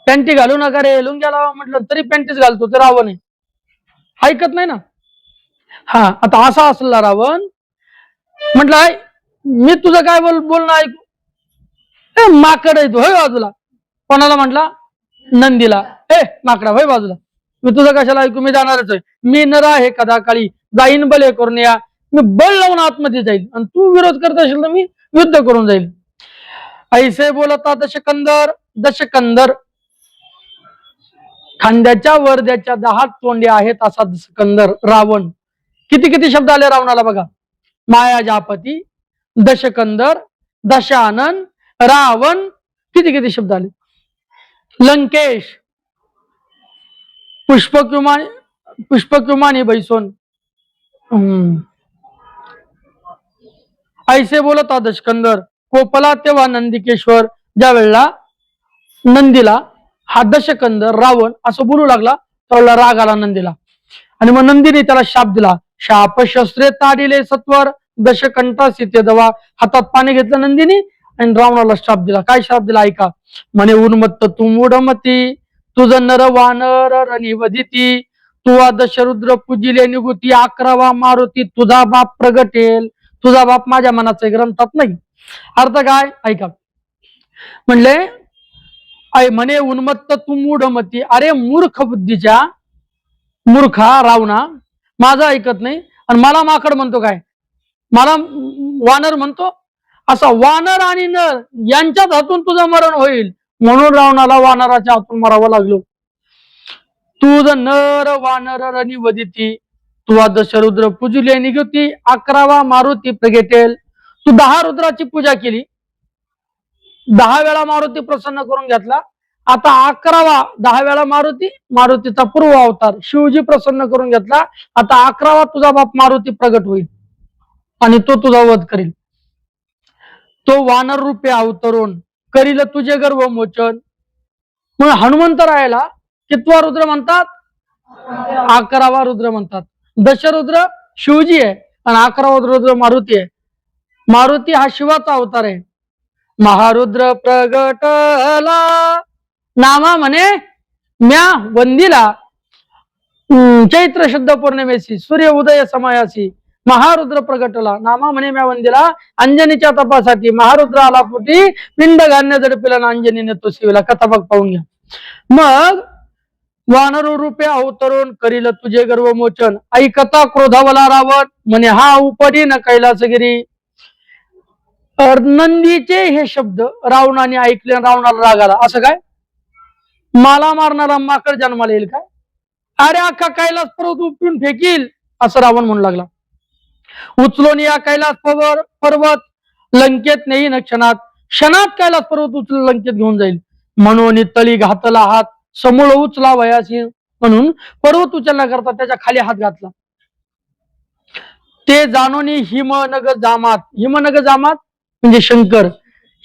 पॅन्टी घालू नका रे, लुंग्याला म्हटलं तरी पॅन्टीच घालतो, ते रावण आहे, ऐकत नाही ना. हा, आता असा असला रावण म्हटलं मी तुझं काय बोलणं ऐकू? माकड आहे तू, होय बाजूला. कोणाला म्हटला? नंदीला. माकडा होय बाजूला, मी तुझं कशाला ऐकू, मी जाणारच आहे. मी नर आहे कदा काळी जाईन बले करून या. मी बळ लावून आतमध्ये जाईल आणि तू विरोध करत असेल तर मी युद्ध करून जाईल. ऐसे बोलता दशकंदर. दशकंदर खांद्याच्या वर्द्याच्या 10 तोंडे आहेत असा दशकंदर रावण. किती किती शब्द आले रावणाला बघा. मायाजापती, दशकंदर, दशानन, रावण, किती किती शब्द आले. लंकेश, पुष्पक विमानी बैसोन. ऐसे बोलता दशकंदर. कोपला तेव्हा नंदिकेश्वर. ज्या वेळेला नंदीला हा दशकंदर रावण असं बोलू लागला त्यावेळेला राग आला नंदीला. आणि मग नंदीने त्याला शाप दिला. शाप शस्त्रे ताडिले सत्वर, दशकंठा सीते दवा. हातात पाणी घेतलं नंदीने आणि रावणाला शाप दिला. काय शाप दिला ऐका. म्हणे उन्मत्त तू मूढमती, तुझं नर वानर रनिवदिती, तू दशरुद्र पूजिले निगुती, 11वा मारुती तुझा बाप प्रगटेल. तुझा बाप माझ्या मनाचे ग्रंथात नाही. अर्थ काय ऐका. म्हणले म्हणे उन्मत्त तू मूढमती, अरे मूर्ख बुद्धीच्या मूर्खा रावणा, माझं ऐकत नाही आणि मला माकड म्हणतो. काय मला वानर म्हणतो? असा वानर आणि नर यांच्याच हातून तुझं मरण होईल म्हणून रावणाला वानराच्या हातून मरावं लागलो. तुझ नर वानर रनिवदिती, तू दशरुद्र पूजले निगुती, 11वा मारुती प्रगटेल. तू 10 रुद्राची पूजा केली, 10 वेळा मारुती प्रसन्न करून घेतला. आता 11वा 10 वेळा मारुतीचा पूर्व अवतार शिवजी प्रसन्न करून घेतला. आता 11वा तुझा बाप मारुती प्रगट होईल आणि तो तुझा वध करील. तो वानर रूपे अवतरून करील तुझे गर्व मोचन. मग हनुमंत राहायला कितवा रुद्र म्हणतात? 11वा रुद्र म्हणतात. दशरुद्र शिवजी आहे आणि 11वा रुद्र मारुती आहे. मारुती हा शिवाचा अवतार आहे. महारुद्र प्रगटला नामा म्हणे म्या वंदिला, चैत्र शुद्ध पौर्णिमेशी सूर्य उदय समयासी महारुद्र प्रगटला. नामा म्हणे म्या वंदिला, अंजनीच्या तपासाठी महारुद्र आला पोटी, पिंड घालण्या जडपिला ना अंजनीने तो शिवला. कथा बघ पाहून घ्या. मग वानर रूपे अवतरून करील तुझे गर्व मोचन. ऐकता क्रोधावला रावण म्हणे हा उपरी न कैलासगिरी. नंदीचे हे शब्द रावणाने ऐकले, रावणाला राग आला. असं काय, मला मारणारा माकड जन्माला येईल काय? अरे अख्खा कैलास पर्वत उपटून फेकील असं रावण म्हणू लागला. उचलून या कैलास पर्वत लंकेत नेईन क्षणात. क्षणात कैलास पर्वत उचलून लंकेत घेऊन जाईल. म्हणून तळी घातला हात समूळ उचला वयासी म्हणून पर्वत उचलण्याकरता त्याच्या खाली हात घातला. ते जाणोनी हिमनग जामात, हिमनग जामात म्हणजे शंकर,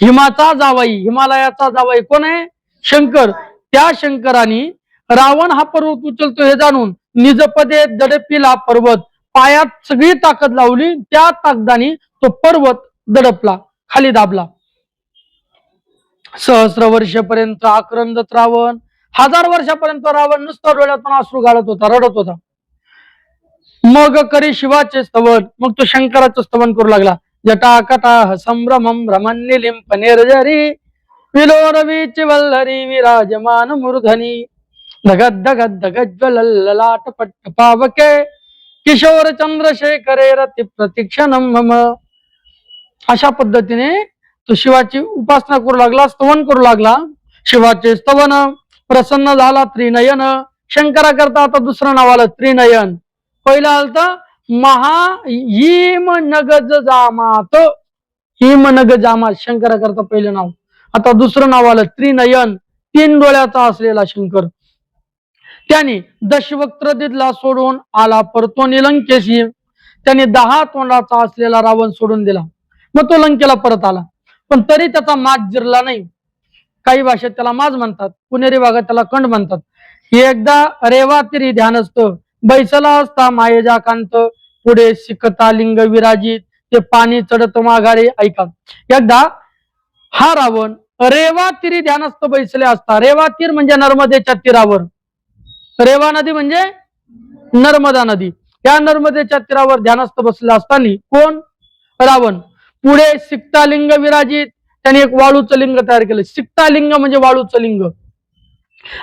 हिमाचा जावाई, हिमालयाचा जावाई कोण आहे? शंकर. त्या शंकराने रावण हा पर्वत उचलतो हे जाणून निजपदे दडपिला पर्वत, पायात सगळी ताकद लावली, त्या ताकदाने तो पर्वत दडपला, खाली दाबला. सहस्र वर्षपर्यंत आक्रंदत रावण, 1000 वर्षापर्यंत रावण नुसता डोळ्यातून अश्रू गाळत होता, रडत होता. मग करी शिवाचे स्तवन, मग तो शंकराचं स्तवन करू लागला. जटाकटा संभ्रमं भ्रमन्निलिंप निर्जरी विलोरवीच वल्लरी विराजमान मूर्धनी धगद धगद धगज्वललाट पट्ट पावके किशोर चंद्रशेखरे रती प्रतीक्षणम मम. अशा पद्धतीने तो शिवाची उपासना करू लागला, स्तवन करू लागला. शिवाचे स्तवन, प्रसन्न झाला त्रिनयन. शंकरा करता आता दुसरं नाव आलं त्रिनयन. पहिलं आलं महा हिम नगज जामात, हिम नग जामात शंकरा करता पहिलं नाव. आता दुसरं नाव आलं त्रिनयन, 3 डोळ्याचा असलेला शंकर. त्याने दशवक्त्र दिदला सोडून आला परतो निलंकेशी. त्याने 10 तोंडाचा असलेला रावण सोडून दिला, मग तो लंकेला परत आला. पण तरी त्याचा माज जिरला नाही. काही भाषेत त्याला माज म्हणतात, पुणेरी भागात त्याला कंड म्हणतात. एकदा रेवा तिरी ध्यानस्थ बैसला असता मायेजा कांत, पुढे शिकता लिंग विराजित ते पाणी चढत माघारे. ऐका, एकदा हा रावण रेवा तिरी ध्यानस्थ बैसले असता, रेवा तीर म्हणजे नर्मदेच्या तीरावर, रेवा नदी म्हणजे नर्मदा नदी, या नर्मदेच्या तीरावर ध्यानस्थ बसले असताना कोण? रावण. पुढे सिक्ता लिंग विराजित, त्याने एक वाळूचं लिंग तयार केलं. सिक्ता लिंग म्हणजे वाळूचं लिंग,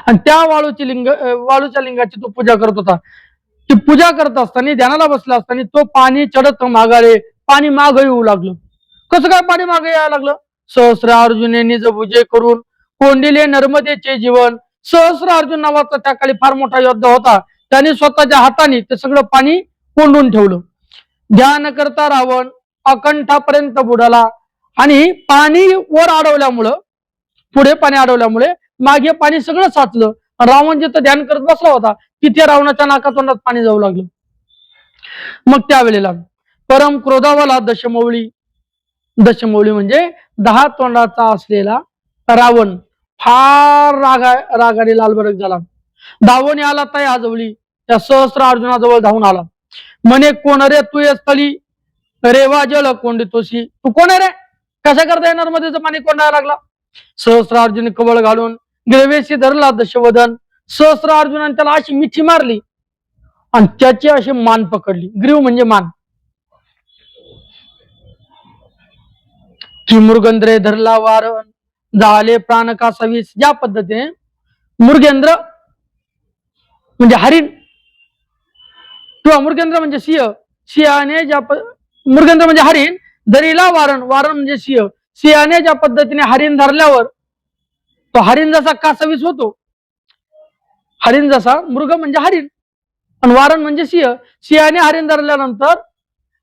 आणि त्या वाळूच्या लिंगाची तो पूजा करत होता. ती पूजा करत असताना, ध्यानाला बसला असताना तो पाणी चढत मागारे, पाणी माग येऊ लागलं. कसं काय पाणी मागे यायला लागलं? सहस्र अर्जुने निज भुजे करून कोंडिले नर्मदेचे जीवन. सहस्र अर्जुन नावाचा त्या काळी फार मोठा योद्धा होता. त्याने स्वतःच्या हाताने ते सगळं पाणी कोंडून ठेवलं. ध्यान करता रावण अकंठापर्यंत बुडाला, आणि पाणी वर अडवल्यामुळं, पुढे पाणी अडवल्यामुळे मागे पाणी सगळं साचलं. रावण जिथं ध्यान करत बसला होता तिथे रावणाच्या नाकातोंडात पाणी जाऊ लागलं. मग त्यावेळेला परम क्रोधावाला दशमौळी, दशमौळी म्हणजे 10 तोंडाचा असलेला रावण फार रागाने लालबरक झाला. धावून आला ताई आजवळी, त्या सहस्र अर्जुनाजवळ धावून आला. म्हणे कोण रे तू ये स्थळी, रेवा जल कोंडितोशी, तू कोण आहे रे? कशा करता येणार नर्मदेचं पाणी कोंडायला लागला? सहस्र अर्जुन कवळ घालून ग्रेवेशी धरला दशवदन. सहस्र अर्जुनाने त्याला अशी मिठी मारली आणि त्याची अशी मान पकडली. ग्रीव म्हणजे मान. की मृगेंद्रे धरला वारण झाले प्राण का सवीस. ज्या पद्धतीने मृगेंद्र म्हणजे हरिण किंवा मृगेंद्र म्हणजे सिंह, सिंहाने ज्या मृगेंद्र म्हणजे हरिण, धरीला वारण, वारण म्हणजे सिंह. सिंहाने ज्या पद्धतीने हरिण धरल्यावर तो हरिण जसा कासवीस होतो, हरिण जसा, मृग म्हणजे हरिण आणि वारण म्हणजे सिंह. सिंहाने हरिण धरल्यानंतर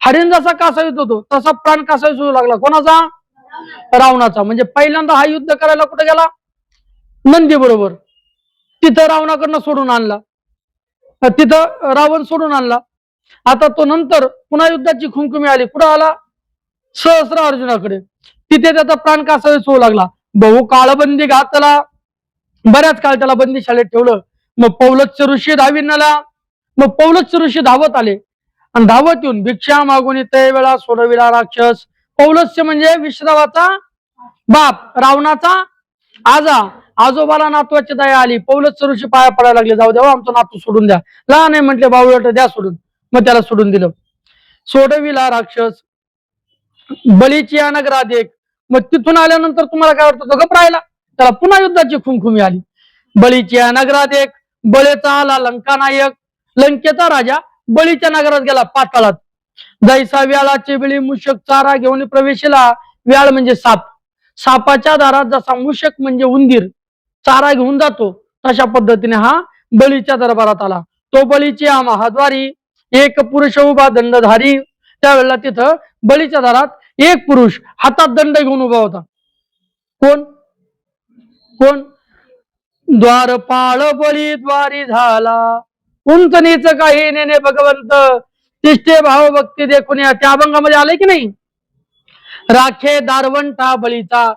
हरिण जसा कासवीत होतो तसा प्राण कासवीस होऊ लागला. कोणाचा? रावणाचा. म्हणजे पहिल्यांदा हा युद्ध करायला कुठे गेला? नंदी बरोबर. तिथं रावणाकडनं सोडून आणला, तिथं रावण सोडून आणला. आता तो नंतर पुन्हा युद्धाची खुमखुमी आली. कुठं आला? सहस्र अर्जुनाकडे. तिथे त्याचा प्राण कासवीस होऊ लागला. बहु काळबंदी घातला, बऱ्याच काळ त्याला बंदीशाळेत ठेवलं. मग पौलच्य ऋषी धाविनाला, मग पौलच्य ऋषी धावत आले आणि धावत येऊन भिक्षा मागून ते वेळा सोडविला राक्षस. पौलच्य म्हणजे विश्रावाचा बाप, रावणाचा आजा. आजोबाला नातवाची दया आली. पौलच्य ऋषी पाया पडायला लागले, जाऊ द्या आमचा नातू सोडून द्या. लहान आहे म्हटले, बावळट द्या सोडून. मग त्याला सोडून दिलं. सोडविला राक्षस बळीची अनग्रादेक. मग तिथून आल्यानंतर तुम्हाला काय वाटतं? तो गप राहिला. त्याला पुन्हा युद्धाची खुमखुमी आली. बळीची अनग्रादेक. बळीचा आला लंका नायक. लंकेचा राजा बळीच्या नगरात गेला पाताळात. जैसा व्याळाचे वेळी मूषक चारा घेऊन प्रवेशला. व्याळ म्हणजे साप. सापाच्या दारात जसा मूषक म्हणजे उंदीर चारा घेऊन जातो, तशा पद्धतीने हा बळीच्या दरबारात आला. तो बळीची महाद्वारी एक पुरुष उभा दंडधारी. त्यावेळेला तिथं बळीच्या दारात एक पुरुष हातात दंड घेऊन उभा होता. कोण? कोण? द्वारपाळ बळी द्वारी झाला, उंच नीच काही नेने भगवंत, तिष्ठे भाव भक्ती देखून. त्या अभंगामध्ये आलंय की नाही, राखे दारवंटा बळीचा.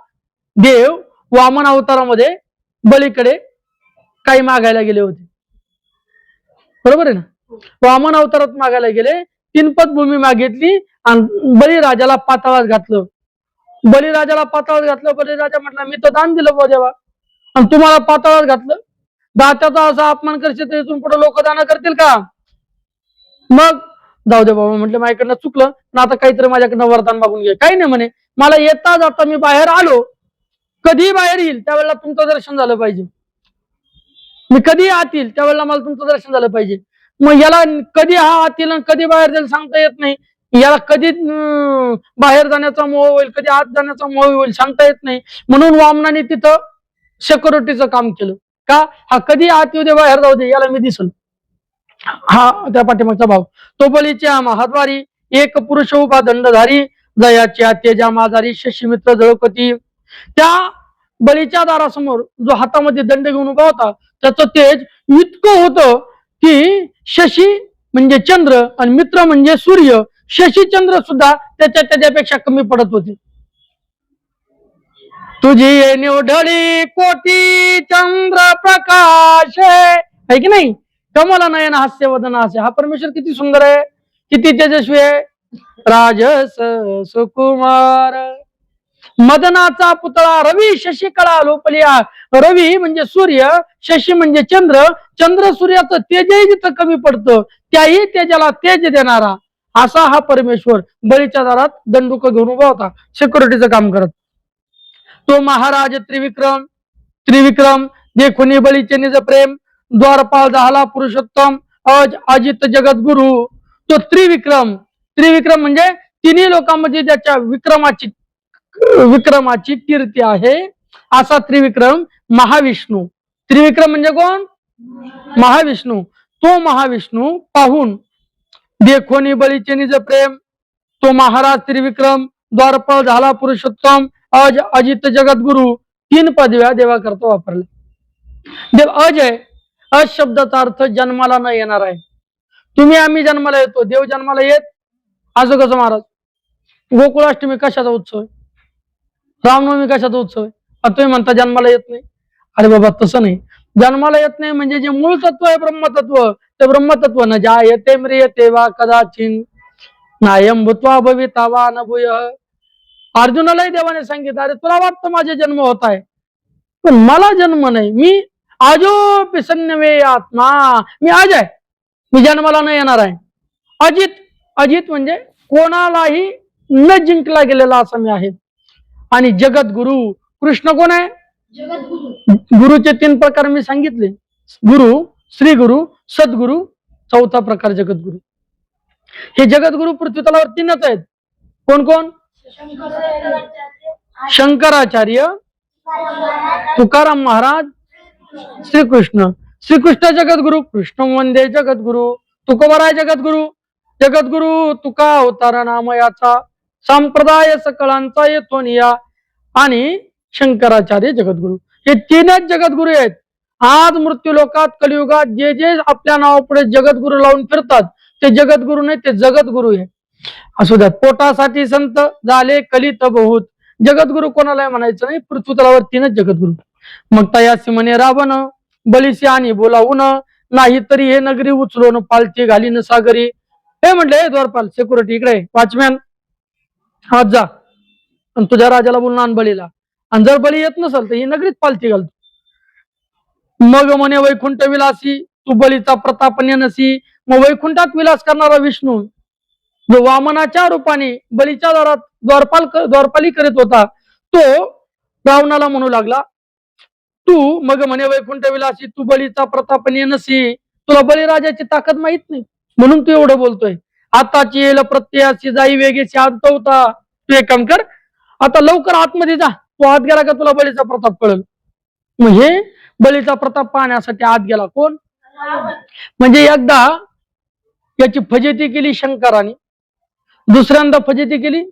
देव वामन अवतारामध्ये बळीकडे काही मागायला गेले होते, बरोबर आहे ना. वामन अवतारात मागायला गेले, 3 पद भूमी मागितली आणि बळीराजाला पाताळात घातलं. बळीराजाला पाताळात घातलं. बळीराजा म्हटला, मी तर दान दिलं बुवा देवा, आणि तुम्हाला पाताळात घातलं. दात्याचा असा अपमान करशील तर इथून पुढे लोक दान करतील का? मग जाऊ दे बाबा म्हटलं, माझ्याकडनं चुकलं ना, आता काहीतरी माझ्याकडनं वरदान मागून घे. काही नाही म्हणे, मला येता जाता मी बाहेर आलो, कधी बाहेर येईल त्यावेळेला तुमचं दर्शन झालं पाहिजे. मी कधी आत येईल त्यावेळेला मला तुमचं दर्शन झालं पाहिजे. मग याला कधी हा आत येईल आणि कधी बाहेर जाईल सांगता येत नाही. याला कधी बाहेर जाण्याचा मोह होईल, कधी आत जाण्याचा मोह होईल सांगता येत नाही. म्हणून वामनाने तिथं सिक्युरिटीचं काम केलं. का? हा कधी आत येऊ दे बाहेर जाऊ दे, याला मी दिसल. हा त्या पाठीमागचा भाव. तो बळीच्या महाद्वारी, एक पुरुष उभा दंडधारी, जयाच्या तेजा माजारी, शशीमित्र जळपती. त्या बळीच्या दारासमोर जो हातामध्ये दंड घेऊन उभा होता, त्याचं तेज इतकं होतं की शशी म्हणजे चंद्र आणि मित्र म्हणजे सूर्य, शशी चंद्र सुद्धा त्याच्यापेक्षा कमी पडत होते. तुझी निवढळी कोटी चंद्र प्रकाश आहे की नाही, कमला नयन हास्य वदन हास्य. हा परमेश्वर किती सुंदर आहे, किती तेजस्वी आहे. राजस सुकुमार, मदनाचा पुतळा रवी, शशी कळा लोपलिया. रवी म्हणजे सूर्य, शशी म्हणजे चंद्र. चंद्र सूर्याचं तेजही जिथं कमी पडतं, त्याही तेजाला तेज देणारा असा हा परमेश्वर बळीच्या दारात दंडुक घेऊन उभा होता, सिक्युरिटीचं काम करत. तो महाराज त्रिविक्रम, त्रिविक्रम देखुनी बळीचे निज प्रेम, द्वारपाल झाला पुरुषोत्तम, अज अजित जगद्गुरु. तो त्रिविक्रम, त्रिविक्रम म्हणजे तिन्ही लोकांमध्ये ज्याच्या विक्रमाची कीर्ती आहे असा त्रिविक्रम महाविष्णू. त्रिविक्रम म्हणजे कोण? महाविष्णू. तो महाविष्णू पाहून देखोनी बळीचे निज प्रेम, तो महाराज त्रिविक्रम, द्वारपाल झाला पुरुषोत्तम, अज अजित जगद्गुरु. 3 पदव्या देवा करता वापरल्या. देव अज आहे. अज शब्दाचा अर्थ जन्माला न येणार आहे. तुम्ही आम्ही जन्माला येतो, देव जन्माला येत असं कसं महाराज? गोकुळाष्टमी कशाचा उत्सव आहे? रामनवमी कशाचा उत्सव आहे? तुम्ही म्हणता जन्माला येत नाही. अरे बाबा तसं नाही. जन्माला येत नाही म्हणजे जे मूळ तत्व आहे ब्रह्मतत्व, ते ब्रह्मतत्व न जायते म्रियते वा कदाचिन नायम भूत्वा भविता वा न भूय. अर्जुनालाही देवाने सांगितलं, अरे तुला वाटतं माझे जन्म होत आहे, पण मला जन्म नाही. मी आजो पिसन्नवे आत्मा, मी आज आहे, मी जन्माला न येणार आहे. अजित, अजित म्हणजे कोणालाही न जिंकला गेलेला असा मी आहे. आणि जगद्गुरु, कृष्ण कोण आहे? गुरुचे 3 प्रकार मी सांगितले, गुरु, श्री गुरु, सद्गुरु, चौथा प्रकार जगद्गुरु. हे जगद्गुरु पृथ्वी तलावर 3च आहेत. कोण कोण? शंकराचार्य, तुकाराम महाराज, श्रीकृष्ण. श्रीकृष्ण जगद्गुरु, कृष्ण वंदे जगद्गुरु. तुकोबाराय जगद्गुरु. जगद्गुरु तुका अवतार नामयाचा, संप्रदाय सकळांचा येतो निया. आणि शंकराचार्य जगद्गुरु. हे 3च जगद्गुरु आहेत. आज मृत्यू लोकात कलियुगात जे जे आपल्या नावापुढे जगद्गुरु लावून फिरतात, ते जगद्गुरु नाही, ते जगद्गुरु आहे. असू द्यात. पोटासाठी संत झाले कलित बहुत. जगद्गुरु कोणाला म्हणायचं नाही, पृथ्वी तलावर 3च जगद्गुरु. मग तयासी म्हणे रावण, बलिसी आणि बोलावून, नाही तरी हे नगरी उचलून पालथी घालीन सागरी. हे म्हटले, द्वारपाल सिक्युरिटी इकडे, वॉचमॅन आज जा आणि तुझ्या राजाला बोलून आण बळीला, आणि जर बळी येत नसेल तर ही नगरीत पालथी घालतो. मग म्हणे वैकुंठ विलासी, तू बळीचा प्रताप नेनसी. मग वैकुंठात विलास करणारा विष्णू जो वामनाच्या रूपाने बळीच्या दारात द्वारपाली करीत होता, तो रावणाला म्हणू लागला, तू मग म्हणे वैकुंठ विलासी, तू बळीचा प्रताप नेनसी. तुला बळीराजाची ताकद माहित नाही म्हणून तू एवढं बोलतोय. आताची येल प्रत्ययाची जाई वेगेची आत होता. तू एक काम कर, आता लवकर आतमध्ये जा. तू आत गेला का तुला बळीचा प्रताप कळेल. म्हणजे बळीचा प्रताप पाहण्यासाठी आत गेला कोण? म्हणजे एकदा याची फजिती केली शंकराने, दुसऱ्यांदा फजिती केली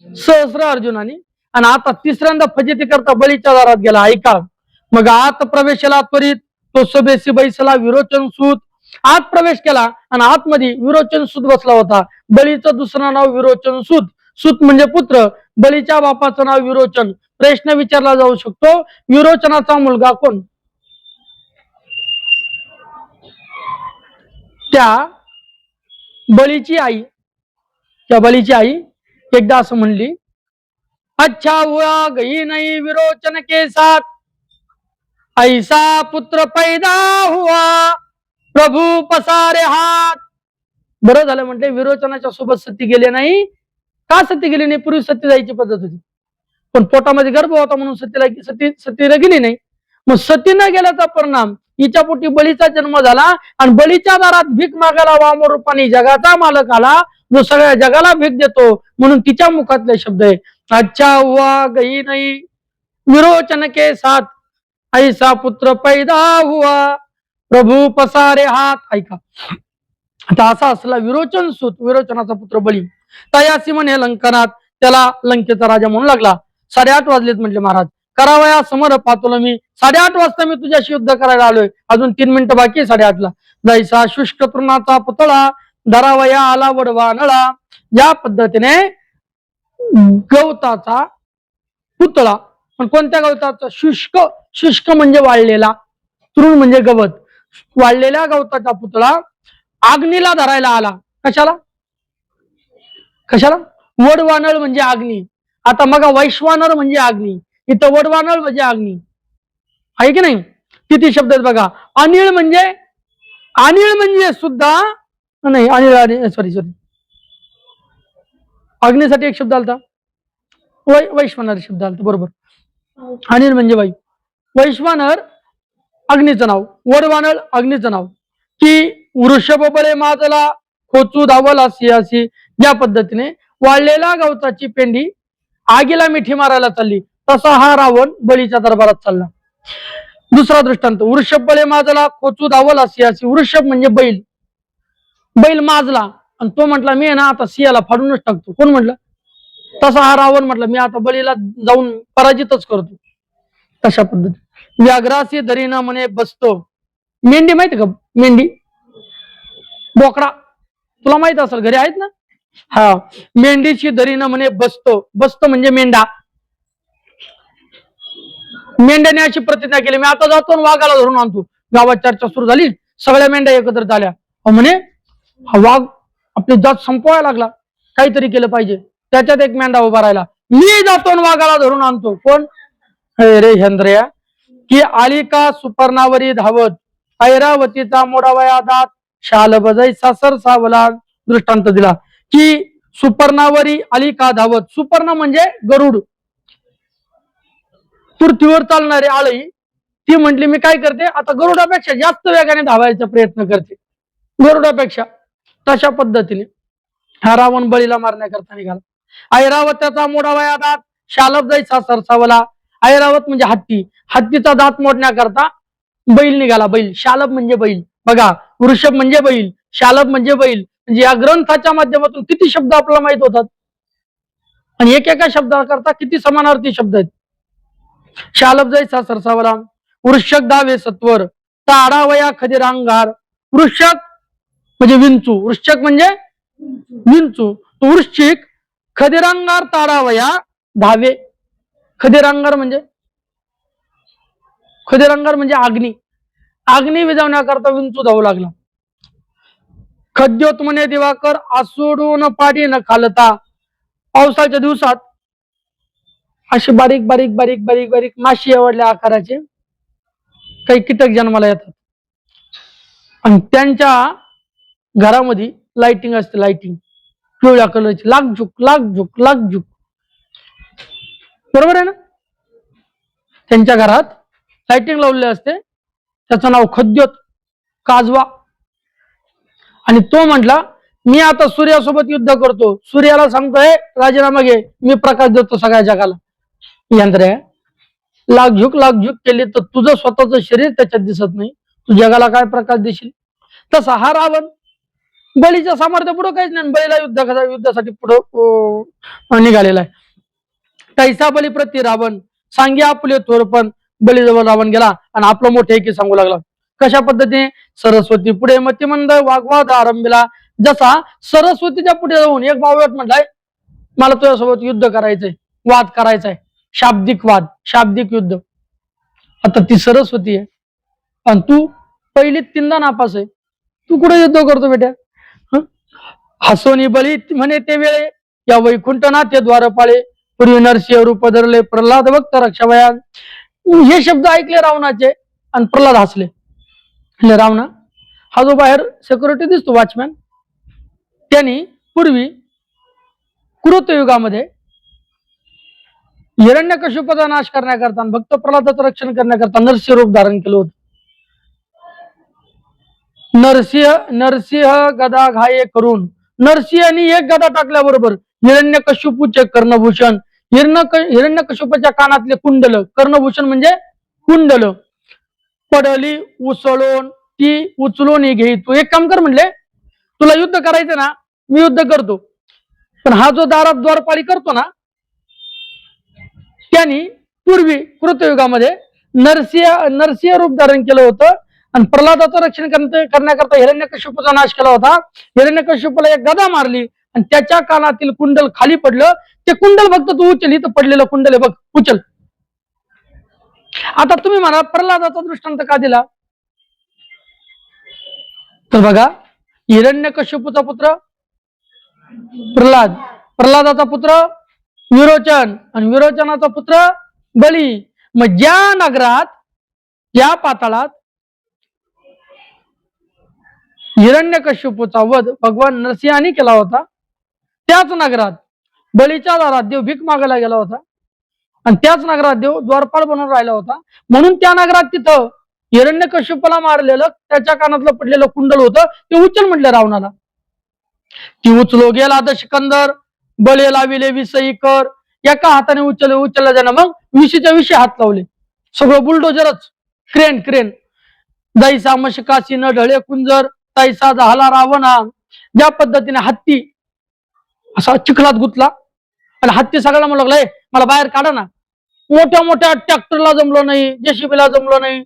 सहस्र अर्जुनाने, आणि आता 3ऱ्यांदा फजिती करता बळीच्या दारात गेला. ऐका, मग आत प्रवेश केला त्वरित तो सभेसी बैसला विरोचन सूत. आत प्रवेश केला आणि आतमध्ये विरोचन सूत बसला होता. बळीचं दुसरं नाव विरोचन सूत. सूत म्हणजे पुत्र. बळीच्या बापाचं नाव विरोचन. प्रश्न विचारला जाऊ शकतो, विरोचनाचा मुलगा कोण? त्या बळीची आई, त्या बळीची आई एकदा असं म्हणली, अच्छा हुआ गई नहीं विरोचन के साथ, ऐसा पुत्र पैदा हुआ प्रभू पसारे हात. बरं झालं म्हटले विरोचनाच्या सोबत सती गेले नाही. का सती गेली नाही? पूर्वी सती जायची पद्धत होती, पण पोटामध्ये गर्भ होता म्हणून सतीला गेली नाही. मग सती न गेल्याचा परिणाम हिच्या पोटी बळीचा जन्म झाला आणि बळीच्या दारात भीक मागायला वामन रूपाने जगाचा मालक आला, जो सगळ्या जगाला भीक देतो. म्हणून तिच्या मुखातले शब्द आहे, अच्छा हुआ गई नाही विरोचन के साथ, ऐसा पुत्र पैदा हुआ प्रभू पसारे हात. ऐका आता असा असला विरोचन सूत, विरोचनाचा पुत्र बळी. तयासी म्हणे लंकनात, त्याला लंकेचा राजा म्हणू लागला. 8:30 वाजलेत म्हटले महाराज, करावया समर पाहतो मी. 8:30 वाजता मी तुझ्याशी युद्ध करायला आलोय, अजून 3 मिनिटं बाकी आहे 8:30ला. जैसा शुष्क तृणाचा पुतळा धरावया आला वडवा नळा. या पद्धतीने गवताचा पुतळा, पण कोणत्या गवताचा? शुष्क. शुष्क म्हणजे वाळलेला, तृण म्हणजे गवत. वाळलेल्या गवताचा पुतळा अग्नीला धरायला आला. कशाला? कशाला? वडवानळ म्हणजे अग्नी. आता मग वैश्वानर म्हणजे अग्नी, इथं वडवानळ म्हणजे अग्नी आहे की नाही? किती शब्द आहेत बघा. अनिळ म्हणजे, अनिळ म्हणजे सुद्धा नाही, अनिळ सॉरी अग्नीसाठी एक शब्द आलता, वैश्वानर शब्द आलता, बरोबर. अनिल म्हणजे वायू, वैश्वानर अग्नीचं नाव, वडवानळ अग्नीचं नाव. की वृषभ बळे माजला खोचू धावला सियासी. या पद्धतीने वाळलेल्या गवताची पेंडी आगीला मिठी मारायला चालली, तसा हा रावण बळीच्या दरबारात चालला. दुसरा दृष्टांत, वृषभ बळे माजला खोचू धावला सियासी. वृषभ म्हणजे बैल, बैल माजला आणि तो म्हटला मी ना आता सियाला फाडूनच टाकतो. कोण म्हटलं? तसा हा रावण म्हटलं मी आता बळीला जाऊन पराजितच करतो. तशा पद्धती व्याघ्रासी दरीना म्हणे बसतो. मेंढी माहिती का? मेंढी, बोकडा, तुला माहित असेल, घरी आहेत ना? हा. मेंढीची दरीनं म्हणे बसतो. बसतो म्हणजे मेंढा. मेंढ्याने अशी प्रतिज्ञा केली, मी आता जातो वाघाला धरून आणतो. गावात चर्चा सुरू झाली, सगळ्या मेंढ्या एकत्र झाल्या. म्हणे हा वाघ आपली जात संपवायला लागला, काहीतरी केलं पाहिजे. त्याच्यात एक मेंढा उभा राहिला, मी जातो वाघाला धरून आणतो. कोण? रे हेंद्रया. की आली का सुपर्णावरी धावत, ऐरावतीचा मोडावया दात, शाल बजाई सासर सावला. दृष्टांत दिला की सुपर्णावरी आली का धावत. सुपर्ण म्हणजे गरुड, पृथ्वीवर चालणारी आळी. ती म्हटली मी काय करते आता, गरुडापेक्षा जास्त वेगाने धावायचा प्रयत्न करते, गरुडापेक्षा. तशा पद्धतीने हा रावण बळीला मारण्याकरता निघाला. ऐरावताचा मोडावया दात, शालब जाई सासर सावला. ऐरावत म्हणजे हत्ती, हत्तीचा दात मोडण्याकरता बैल निघाला. बैल, शालब म्हणजे बैल. बघा, वृषभ म्हणजे बैल, शालब म्हणजे बैल. म्हणजे या ग्रंथाच्या माध्यमातून किती शब्द आपल्याला माहित होतात आणि एकेका शब्दाकरता किती समानार्थी शब्द आहेत. शालब जाई सासर सावला, वृषक दावे सत्वर, ताडावया खदिरांगार. वृषक म्हणजे विंचू, वृश्चक म्हणजे विंचू, वृश्चिक. खदिरांगार ताडावया धावे. खदिरांगार म्हणजे, खदिरांगार म्हणजे अग्नी, अग्नी विझवण्याकरता विंचू धावू लागला. खद्योत म्हणे दिवाकर, आसोडून पाडी न खालता. पावसाच्या दिवसात असे बारीक बारीक बारीक बारीक बारीक माशी एवढल्या आकाराचे काही कीटक जन्माला येतात आणि त्यांच्या घरामध्ये लाइटिंग असते, लाइटिंग पिवळ्या कलरची, लाखझुक लाखझुक लाखझुक, बरोबर आहे ना? त्यांच्या घरात लाइटिंग लावलेली असते, त्याचं नाव खद्योत, काजवा. आणि तो म्हटला मी आता सूर्यासोबत युद्ध करतो. सूर्याला सांगतोय राजीनामा घे, मी प्रकाश देतो सगळ्या जगाला. यंत्र लाखझुक लाखझुक केली तर तुझं स्वतःचं शरीर त्याच्यात दिसत नाही, तू जगाला काय प्रकाश देशील? तसा हा रावण बळीच्या सामर्थ्य पुढे काहीच नाही, बळीला युद्धासाठी पुढे निघालेला आहे. तैसा बळी प्रति रावण सांग्या आपले थोरपण, बळीजवळ रावण गेला आणि आपलं मोठे एकी सांगू लागला. कशा पद्धतीने? सरस्वती पुढे मतिमंद वाग्वाद आरंभिला. जसा सरस्वतीच्या पुढे जाऊन एक बावळट म्हटलाय, मला तुझ्यासोबत युद्ध करायचंय, वाद करायचाय, शाब्दिक वाद, शाब्दिक युद्ध. आता ती सरस्वती आहे आणि तू पहिली तीनदा नापास आहे, तू कुठे युद्ध करतो बेटा? हसोनी बळी म्हणे ते वेळे, या वैकुंठना ते द्वारपाळे, पूर्वी नरसिंह रूप धरले, प्रल्हाद भक्त रक्षावयान. हे शब्द ऐकले रावणाचे आणि प्रल्हाद हसले. रावणा हा जो बाहेर सेक्युरिटी दिसतो, वॉचमॅन, त्यांनी पूर्वी कृतयुगामध्ये हिरण्यकश्यपाचा नाश करण्याकरता, भक्त प्रल्हादाचं रक्षण करण्याकरता नरसिंह रूप धारण केलं होतं. नरसिंह गदा घाये करून, नरसिंहांनी एक गदा टाकल्याबरोबर हिरण्यकश्यपूचे कर्णभूषण, हिरण्यकश्यपाच्या कानातले कुंडल, कर्णभूषण म्हणजे कुंडल, पडली उसळून, ती उचलून घे. तू एक काम कर म्हणले, तुला युद्ध करायचं ना, मी युद्ध करतो, पण हा जो दारात द्वारपाळी करतो ना, त्यांनी पूर्वी कृतयुगामध्ये नरसिंह रूप धारण केलं होतं आणि प्रल्हादाचं रक्षण करण्याकरता हिरण्यकश्यपूचा नाश केला होता. हिरण्यकश्यपूला एक गदा मारली आणि त्याच्या कानातील कुंडल खाली पडलं. ते कुंडल फक्त तू उचल, इथं पडलेलं कुंडल आहे बघ, उचल. आता तुम्ही म्हणा प्रल्हादाचा दृष्टांत का दिला? तर बघा, हिरण्यकश्यपूचा पुत्र प्रल्हाद, प्रल्हादाचा पुत्र विरोचन आणि विरोचनाचा पुत्र बली. मग ज्या नगरात, या पाताळात हिरण्यकश्यपूचा वध भगवान नरसिंहांनी केला होता, त्याच नगरात बलीच्या दारात देव भीक मागायला गेला होता आणि त्याच नगरात देव द्वारपाळ बनून राहिला होता. म्हणून त्या नगरात तिथं हिरण्यकश्यपूला मारलेलं त्याच्या कानातलं पडलेलं कुंडल होतं, ते उचल म्हटलं रावणाला. ती उचलो गेला दशकंदर, बळे लाविले विषयी कर. एका हाताने उचलला जाणं, मग विशीच्या विषयी हात लावले. सगळं बुलडोजरच, क्रेन क्रेन. दैसा मशकाशी न ढळे कुंजर, तैसा झाला रावणा. ज्या पद्धतीने हत्ती असा चिखलात गुतला आणि हत्ती सगळ्याला म्हणू लागला, मला बाहेर काढा ना. मोठ्या मोठ्या ट्रॅक्टरला जमलं नाही, जेसीबीला जमलं नाही,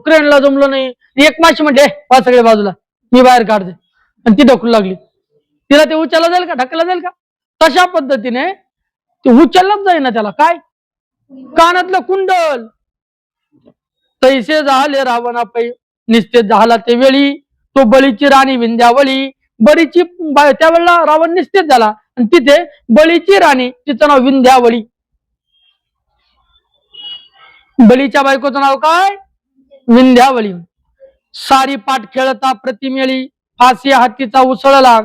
क्रेनला जमलं नाही. एक माशी म्हटले, सगळे बाजूला, मी बाहेर काढते, आणि ती ढकलू लागली. तिला ते उचलला जाईल का, ढकलला जाईल का? तशा पद्धतीने ते उचललाच जाईना त्याला. काय? कानातलं कुंडल. तैसे झाले रावणा पै, निस्तेज झाला ते वेळी, तो बळीची राणी विंध्यावळी. बळीची त्यावेळेला रावण निस्तेज झाला आणि तिथे बळीची राणी, तिचं नाव विंध्यावळी. बळीच्या बायकोचं नाव काय? विंध्यावळी. सारी पाठ खेळता प्रतिमेळी, फाशी हातीचा उसळला.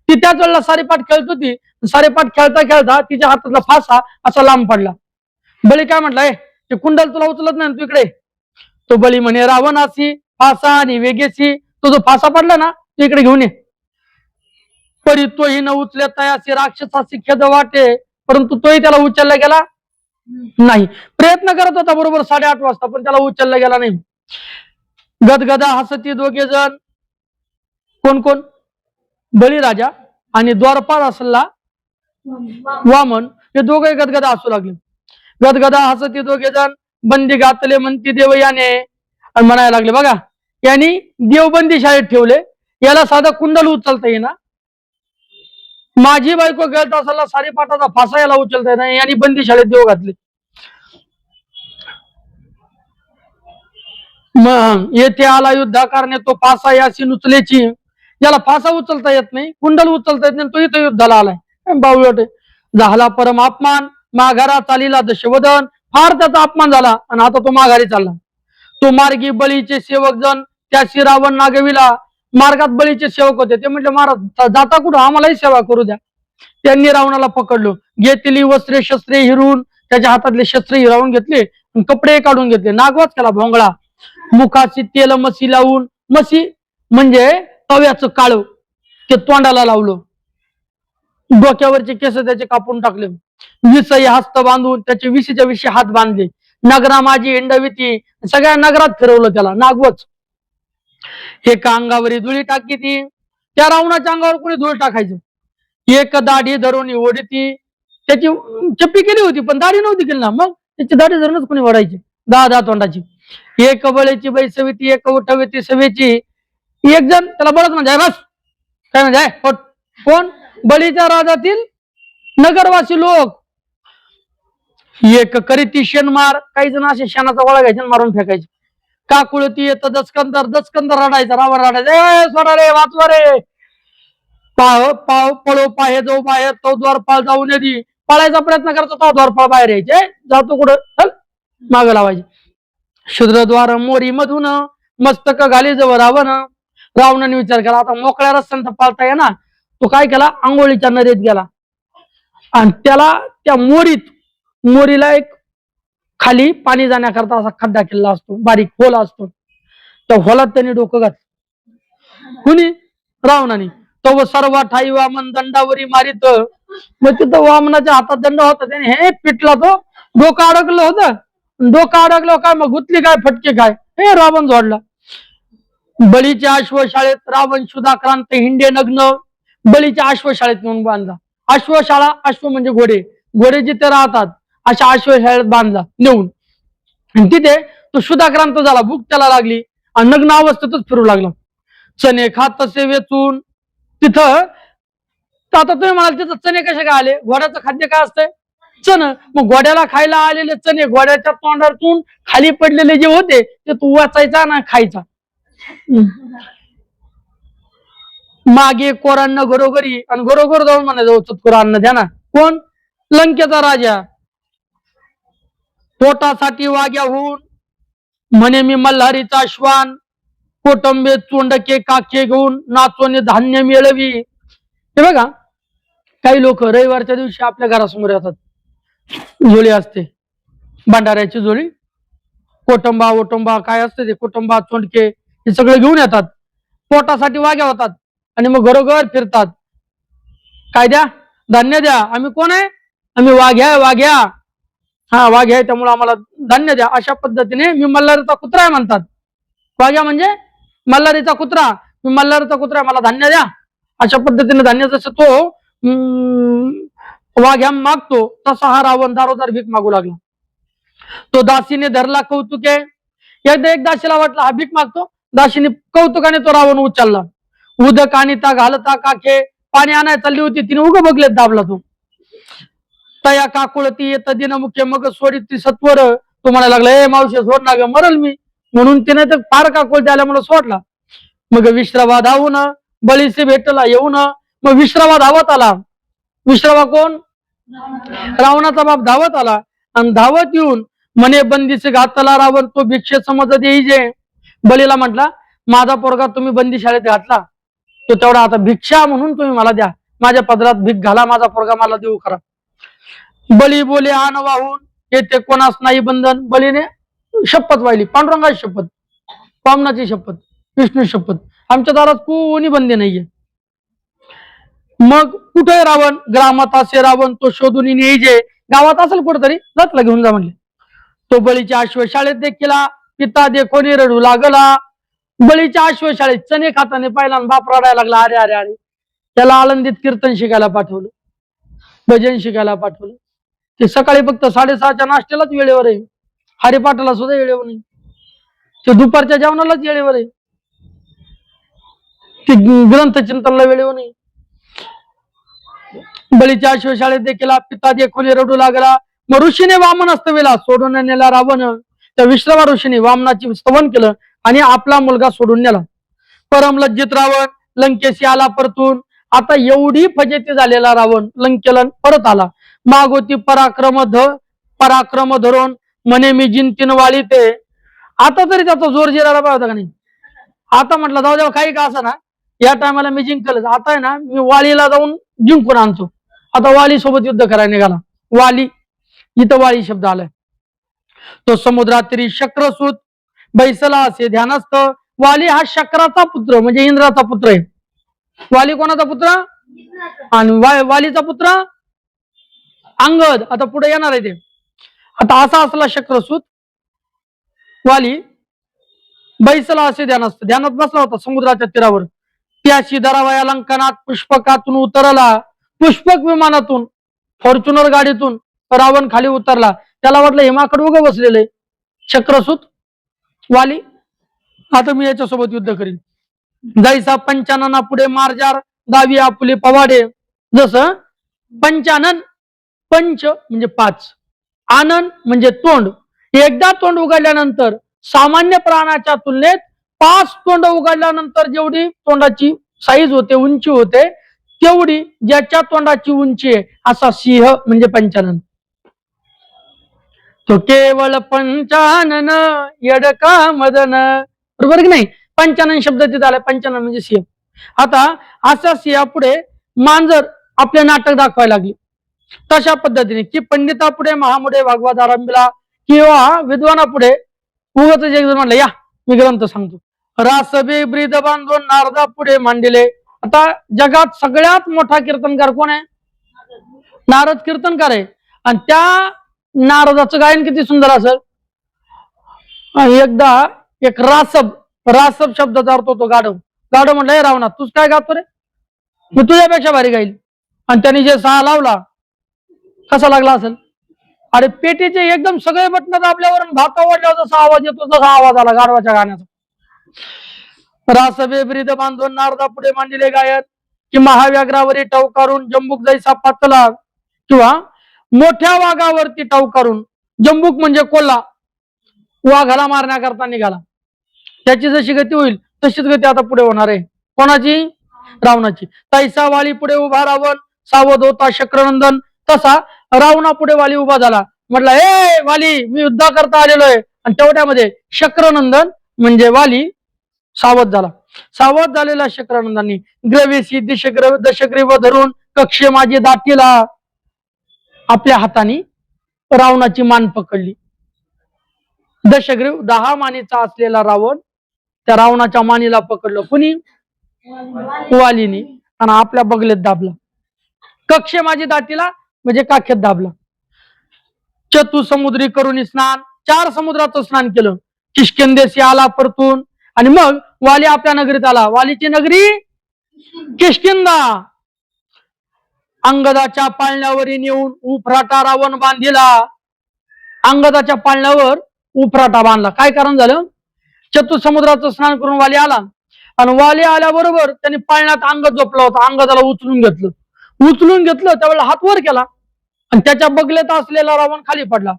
ती त्याच वेळेला सारीपाठ खेळत होती. सारीपाठ खेळता खेळता तिच्या हातातला फासा असा लांब पडला. बळी काय म्हटलंय, ते कुंडल तुला उचलत नाही तू इकडे. तो बळी म्हणे, रावणासी फासा आणि वेगेसी, तो जो फासा पडला ना, तो इकडे घेऊन ये. परी तोही न उचले तयासी, राक्षसासी खेद वाटे, परंतु तोही त्याला उचलला गेला नाही. प्रयत्न करत होता बरोबर 8:30 वाजता, पण त्याला उचलला गेला नाही. गदगदा हसती दोघे जण. कोण कोण? बळीराजा आणि द्वारपाळ असला वामन, हे दोघे गदगदा हसू लागले. गदगदा हसती दोघे जण, बंदी घातले म्हणती देव याने. आणि म्हणायला लागले, बघा, यांनी देवबंदी शाळेत ठेवले, याला साधा कुंडल उचलता येईना. माझी बायको गळत असाला सारीपाठाचा फासा याला उचलता येईना, यांनी बंदी शाळेत देव घातले. मग येथे आला युद्ध करणे, तो फासा याची नुचलेची. याला फासा उचलता येत नाही, कुंडल उचलता येत नाही, तो इथं युद्धाला आलाय. बावळट झाला परम अपमान, माघारा चालीला दशवदन. फार त्याचा अपमान झाला आणि आता तो माघारी चालला. तो मार्गी बळीचे सेवक जण, त्याशी रावण नागविला. मार्गात बळीचे सेवक होते, ते म्हटले, महाराज जाता कुठं, आम्हालाही सेवा करू द्या. त्यांनी रावणाला पकडलो. घेतली वस्त्रे शस्त्रे हिरून, त्याच्या हातातले शस्त्रे हिरावून घेतले, कपडे काढून घेतले. नागवाच केला भोंगळा. मुखाची तेल मसी लावून, मसी म्हणजे तव्याचं काळ, ते तोंडाला लावलं. डोक्यावरचे केस त्याचे कापून टाकले. विषयी हस्त बांधून त्याचे विशीच्या विषयी हात बांधले. नगरा माझी हिंडविती, सगळ्या नगरात फिरवलं त्याला नागवच. एका अंगावरी धुळी टाकी ती, त्या रावणाच्या अंगावर कोणी धूळ टाकायचं. एक दाढी धरून ओढती, त्याची चप्पी केली होती पण दाढी नव्हती केली ना, मग त्याची दाढी धरूनच कोणी ओढायची. 10 तोंडाची. एक बळीची बाई सविती, एक उठविती सवेची. एक जण त्याला बळच म्हणजे बस काय म्हणजे कोण? बळीच्या राजातील नगरवासी लोक. एक करीती शेणमार, काही जण असे शेणाचा गोळा घ्यायचे मारून फेकायचे. काकुळती येत दचकंदर, दचकंदर रडायचा, रावण रडायचा, सोडा रे वाचवा रे, पाव पाव पळो पाहे जाऊ बाहेर, तो द्वारपाळ जाऊ नदी. पळायचा प्रयत्न करतो तो द्वारपाळ बाहेर यायचे, जातो कुठं चल माग लावायचे. शूद्रद्वार मोरी मधून मस्तक घाली जवळ रावण. रावणाने विचार केला आता मोकळ्या रस्त्यानं पाळता येणार. तो काय केला, आंघोळीच्या नदीत गेला आणि त्याला त्या मोरीला एक खाली पाणी जाण्याकरता असा खड्डा केलेला असतो, बारीक होल असतो. त्या होलात त्यांनी डोकं घातलं. कुणी? रावणाने. तो सर्व ठाई वामन दंडावरी मारित. मग तिथं वामनाच्या हातात दंड होता, त्याने हे पिटला, तो डोकं अडकलं होतं. डोकं अडकलं काय, मग गुतली काय फटके काय, हे रावण जोडला. बळीच्या अश्वशाळेत रावण सुधाक्रांत हिंडे नग्न. बळीच्या अश्वशाळेत नेऊन बांधला. अश्वशाळा, अश्व म्हणजे घोडे, घोडे जिथे राहतात अशा अश्वशाळेत बांधला नेऊन. आणि तिथे तो सुधाक्रांत झाला, भूक त्याला लागली आणि नग्न अवस्थेतच फिरू लागला. चणे खात तसे वेचून. तिथं आता तुम्ही म्हणाल तिथं चणे कसे काय आले? घोड्याचं खाद्य काय असतंय? चण. मग घोड्याला खायला आलेले चणे घोड्याच्या तोंडातून खाली पडलेले जे होते ते तू वाचायचा ना खायचा. मागे कोरांना घरोघरी आणि घरोघर जाऊन म्हणायचं चतकुर अन्न द्या ना. कोण? लंकेचा राजा. पोटासाठी वाग्याहून म्हणे मी मल्हारीचा श्वान. कोटंबे चोंडके काखे घेऊन नाचोने धान्य मिळवी. हे बघा, काही लोक रविवारच्या दिवशी आपल्या घरासमोर येतात, जोळी असते भंडाऱ्याची जोळी, कोटंबा ओटंबा काय असते ते, कोटंबा चोंडके हे सगळं घेऊन येतात. पोटासाठी वाग्या होतात आणि मग घरोघर फिरतात. काय द्या? धान्य द्या. आम्ही कोण आहे? आम्ही वाघ्या वाघ्या, हा वाघ्या आहे त्यामुळे आम्हाला धान्य द्या. अशा पद्धतीने मी मल्हारीचा कुत्रा आहे म्हणतात. वाघ्या म्हणजे मल्हारीचा कुत्रा, मी मल्हारीचा कुत्रा मला धान्य द्या. अशा पद्धतीने धान्य जसं तो वाघ्या मागतो तसा हा रावण दारोदार भीक मागू लागला. तो दासीने धरला कौतुके. एकदा एक दासीला वाटला हा भीक मागतो, दासीने कौतुकाने तो रावण उचलला. उदक आणि ता घालता काखे, पाणी आणायला चालली होती, तिने उग बघलेत दाबला तो. तया काकुळती येत दिन मुख्य मग सोडी ती सत्वर. तो म्हणायला लागला ए मावशी सोड ना ग, मरल मी. म्हणून तिने तर फार काकुळती आल्यामुळे सोडला. मग विश्रवा धावून बळीसे भेटला येऊन. मग विश्रवा धावत आला. विश्रवा कोण? रावणाचा बाप धावत आला आणि धावत येऊन म्हणे बंदीचे घातला रावण तो भिक्षे समजत येईजे. बळीला म्हटला माझा पोरगा तुम्ही बंदी शाळेत घातला, तो तेवढा आता भिक्षा म्हणून तुम्ही मला द्या, माझ्या पदरात भीक घाला, माझा पोरगा मला देऊ करा. बळी बोले आन वाहून येथे कोणास नाही बंधन. बळीने शपथ वाहिली, पांडुरंगाची शपथ, वामनाची शपथ, विष्णू शपथ, आमच्या दारात कोणी बंदी नाहीये. मग कुठे रावण? ग्रामात असे रावण तो शोधून येईजे. गावात असेल कुठेतरी, जातला घेऊन जा म्हणले. तो बळीच्या अश्वशाळेत देखील पिता देखोनी रडू लागला. बळीच्या अश्वशाळेत चणे खाताने पाहिला बाप रडायला लागला. अरे अरे अरे. त्याला आळंदीत कीर्तन शिकायला पाठवलं, भजन शिकायला पाठवलं. ते सकाळी फक्त 6:30च्या नाश्त्यालाच वेळेवर आहे, हरिपाठाला सुद्धा वेळेवर नाही. ते दुपारच्या जेवणालाच वेळेवर आहे, ते ग्रंथ चिंतनला वेळेवर नाही. बळीच्या अश्वशाळेत देखील पिता देखोनी रडू लागला. मग ऋषीने वामन अस्तवेला सोडून नेला रावण. त्या विश्रवा ऋषीने वामनाची स्तवन केलं आणि आपला मुलगा सोडून नेला. परम लज्जित रावण लंकेशी आला परतून. आता एवढी फजेती झालेला रावण लंकेला परत आला. मागोती पराक्रम धरून म्हणे मी जिंतीन वाळी ते. आता तरी त्याचा जोर जिरायला पाहिजे होता का नाही? आता म्हटलं जाऊ द्या काही का असं ना, या टायमाला मी जिंकलच, आता आहे ना मी वाळीला जाऊन जिंकून आणतो. आता वाली सोबत युद्ध करायला निघाला. वाली, इथं वाली शब्द आलाय. तो समुद्रातरी शक्रसूत बैसला असे ध्यानस्थ. वाली हा शक्राचा पुत्र म्हणजे इंद्राचा पुत्र आहे. वाली कोणाचा पुत्र? आणि वालीचा पुत्र अंगद. आता पुढे येणार आहे ते. आता असा असला शक्रसूत वाली बैसला असे ध्यानस्थ, ध्यानात बसला होता समुद्राच्या तीरावर. त्याशी दरावया लंकनात पुष्पकातून उतरला. पुष्पक विमानातून, फॉर्च्युनर गाडीतून रावण खाली उतरला. त्याला वाटलं हिमाकड उगं बसलेले, शक्रसूत वाली. आता मी याच्यासोबत युद्ध करीन. जैसा पंचानना पुढे मार्जार दावी आपुले पवाडे. जसं पंचानन, पंच म्हणजे 5, आनन म्हणजे तोंड. एकदा तोंड उघडल्यानंतर सामान्य प्राण्याच्या तुलनेत 5 तोंड उघडल्यानंतर जेवढी तोंडाची साईज होते, उंची होते, तेवढी ज्याच्या तोंडाची उंची आहे असा सिंह म्हणजे पंचानन. तो केवळ पंचानन यडका मदन. बरोबर की नाही? पंचानन शब्द तिथे आला. पंचानन म्हणजे सिंह. आता असा सिंहापुढे मांजर आपले नाटक दाखवायला लागली. तशा पद्धतीने की पंडितापुढे महामुडे भागवत आरंभिला किंवा विद्वानापुढे उगच एक जण म्हणलं, या मी ग्रंथ सांगतो. रासबे ब्रीद बांधून नारदा पुढे मांडले. आता जगात सगळ्यात मोठा कीर्तनकार कोण आहे? नारद कीर्तनकार आहे. आणि त्या नारदाचं गायन किती सुंदर असेल. एकदा एक रासब, रासब शब्दाचा अर्थ होतो गाढव. गाढव म्हणलं, हे रावणा तूच काय गातो रे, मी तुझ्यापेक्षा भारी गाईल. आणि त्यांनी जे 6 लावला, कसा लागला असेल? अरे पेटीचे एकदम सगळे बटन दाबल्यावर भात आवडल्यावर जसा आवाज येतो तसा आवाज आला गाढवाच्या गाण्याचा. रासबे ब्रीद बांधून नारदा पुढे मांडले गायन की महाव्याघ्रावरी टवकारून जंबूक जैसा पातला. किंवा मोठ्या वाघावरती टवकारून. जंबूक म्हणजे कोल्हा, वाघाला मारण्याकरता निघाला. त्याची जशी गती होईल तशीच गती आता पुढे होणार आहे. कोणाची? रावणाची. तैसा वाली पुढे उभा रावण सावध होता शक्रनंदन. तसा रावणा पुढे वाली उभा झाला. म्हटलं, ए वाली मी युद्ध करता आलेलो आहे. आणि तेवढ्यामध्ये शक्रनंदन म्हणजे वाली सावध झाला. सावध झालेला शक्रनंदांनी ग्रवेशी दशग्रीव धरून कक्षे माझी दाटीला आपल्या हाताने रावणाची मान पकडली. दशग्रीव 10 मानेचा असलेला रावण त्या रावणाच्या मानेला पकडलं. कुणी? वालीनी. आणि आपल्या बगलेत दाबला. कक्षे माझी दाटीला म्हणजे काखेत दाबला. चतुसमुद्री करून स्नान, 4 समुद्राचं स्नान केलं. किष्किंधेशी आला परतून. आणि मग वाली आपल्या नगरीत आला. वालीची नगरी किष्किंधा. अंगदाच्या पाळण्यावर नेऊन उफराटा रावण बांधिला. अंगदाच्या पाळण्यावर उफराटा बांधला. काय कारण झालं? चतुसमुद्राचं स्नान करून वाली आला. आणि वाली आल्याबरोबर त्यांनी पाळण्यात अंगद झोपला होता. अंगदाला उचलून घेतलं त्यावेळेला हात वर केला आणि त्याच्या बगलेत असलेला रावण खाली पडला.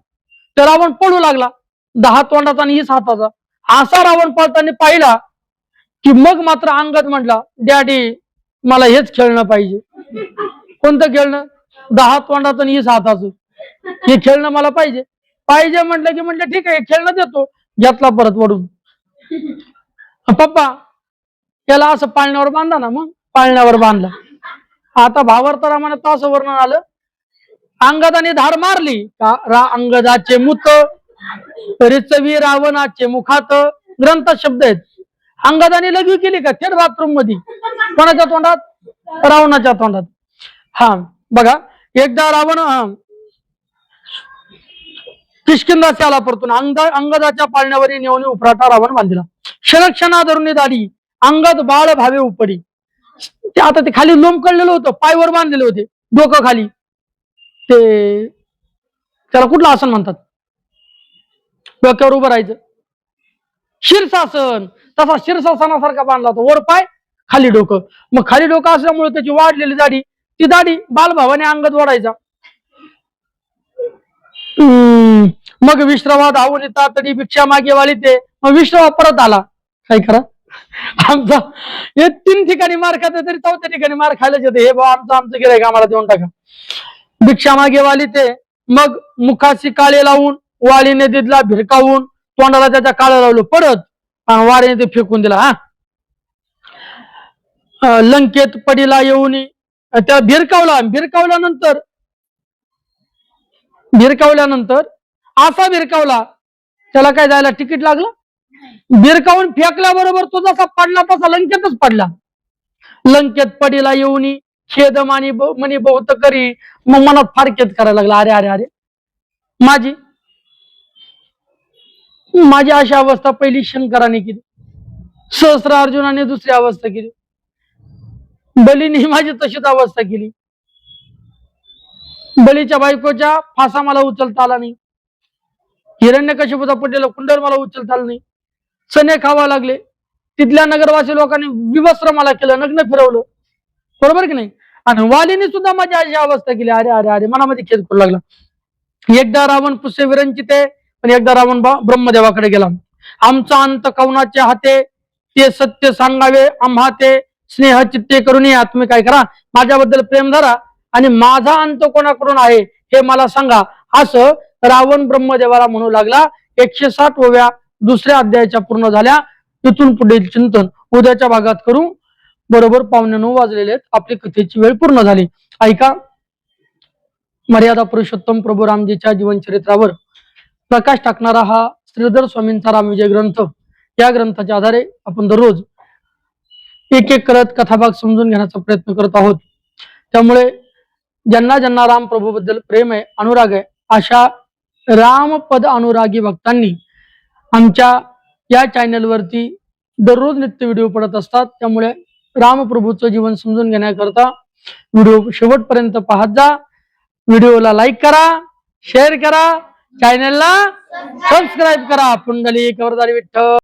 तर रावण पळू लागला. 10 तोंडाचा आणि 20 हाताचा असा रावण पळताना पाहिला की मग मात्र अंगद म्हटला, डॅडी मला हेच खेळणं पाहिजे. कोणतं खेळणं? 10 तोंडाचं आणि 20 हाताचं हे खेळणं मला पाहिजे. पाहिजे म्हटलं की म्हटलं ठीक आहे खेळणं देतो. घेतला परत वडून. पप्पा त्याला असं पाळण्यावर बांधा ना. मग पाळण्यावर बांधला. आता भावार्थरामाने तास वर्णन आलं. अंगदाने धार मारली का अंगदाचे मुत रिचवी रावणाचे मुखात. ग्रंथ शब्द आहेत. अंगदाने लघवी केली का थेट बाथरूम मध्ये. कोणाच्या तोंडात? रावणाच्या तोंडात. हा बघा, एकदा रावण किष्किंधा आला परतून अंगदाच्या पाळण्यावर नेऊन उफराटा रावण बांधिला. क्षणक्षणा धरून दाढी अंगद बाळ भावे उपडी. ते आता ते खाली लोंब कळलेलं होतं, पायवर बांधलेले होते, डोकं खाली. ते त्याला कुठलं आसन म्हणतात? डोक्यावर उभं राहायचं शीर्षासन. तसा शीर्षासनासारखा बांधला होता. वर पाय खाली डोकं. मग खाली डोकं असल्यामुळे त्याची वाढलेली दाढी, ती दाढी बालभावाने अंगद वाढायचा. मग विश्रवा धावून येतात तरी भिक्षा मागे वाली ते. मग विश्रवा परत आला. काय करा आमचा हे 3 ठिकाणी मार खाते तरी 4थ्या ठिकाणी मार खायलाच येते. हे बाबा आमचं गिऱ्हाईक आम्हाला देऊन टाका. भिक्षा मागे वाली ते. मग मुखाशी काळे लावून वालीने दिदला भिरकावून तोंडाला त्याच्या काळं लावलं परत. वारीने ते फेकून दिला. लंकेत पडीला येऊन त्या भिरकावल्यानंतर असा भिरकावला त्याला काय जायला तिकीट लागलं. भिरकावून फेकल्याबरोबर तो जसा पडला तसा लंकेतच पडला. लंकेत पडीला येऊन खेद मनी बहुत करी. मग मनात फार खेद करायला लागला. अरे अरे अरे माझी अशी अवस्था पहिली शंकराने केली. सहस्र अर्जुनाने दुसरी अवस्था केली. बलीने माझी तशीच अवस्था केली. बलीच्या बायकोच्या फासा मला उचलता आला नाही. हिरण्यकशिपूचा पडलेला कुंडल मला उचलता आलं नाही. चणे खावा लागले. तिथल्या नगरवासी लोकांनी विवस्त्र मला केलं, नग्न फिरवलं. बरोबर की नाही? आणि वालीने सुद्धा माझी अशी अवस्था केली. अरे अरे अरे, मनामध्ये खेद करू लागला. एकदा रावण पुष्य विरंचिते, पण एकदा रावण ब्रह्मदेवाकडे गेला. आमचा अंत कवनाचे हाते, ते सत्य सांगावे आम्हा ते, स्नेह चित्ते करून या. तुम्ही काय करा, माझ्याबद्दल प्रेम धरा आणि माझा अंत कोणाकडून आहे हे मला सांगा, असं रावण ब्रह्मदेवाला म्हणू लागला. 160व्या दुसऱ्या अध्यायाच्या पूर्ण झाल्या. तिथून पुढील चिंतन उद्याच्या भागात करू. बरोबर 8:45 वाजलेले आहेत. आपली कथेची वेळ पूर्ण झाली. ऐका. मर्यादा पुरुषोत्तम प्रभू रामजीच्या जीवनचरित्रावर प्रकाश टाकणारा हा श्रीधर स्वामींचा रामविजय ग्रंथ, या ग्रंथाच्या आधारे आपण दररोज एक एक करत कथाभाग समजून घेण्याचा प्रयत्न करत आहोत. त्यामुळे ज्यांना ज्यांना राम प्रभू बद्दल प्रेम आहे, अनुराग आहे, अशा रामपद अनुरागी भक्तांनी आमच्या या चॅनलवरती दररोज नित्य व्हिडिओ पडत असतात. त्यामुळे रामप्रभूचं जीवन समजून घेण्याकरता व्हिडिओ शेवटपर्यंत पाहत जा. व्हिडिओला लाईक करा, शेअर करा, चॅनलला सबस्क्राईब करा. पुंडलिक वरदारी विठ्ठल.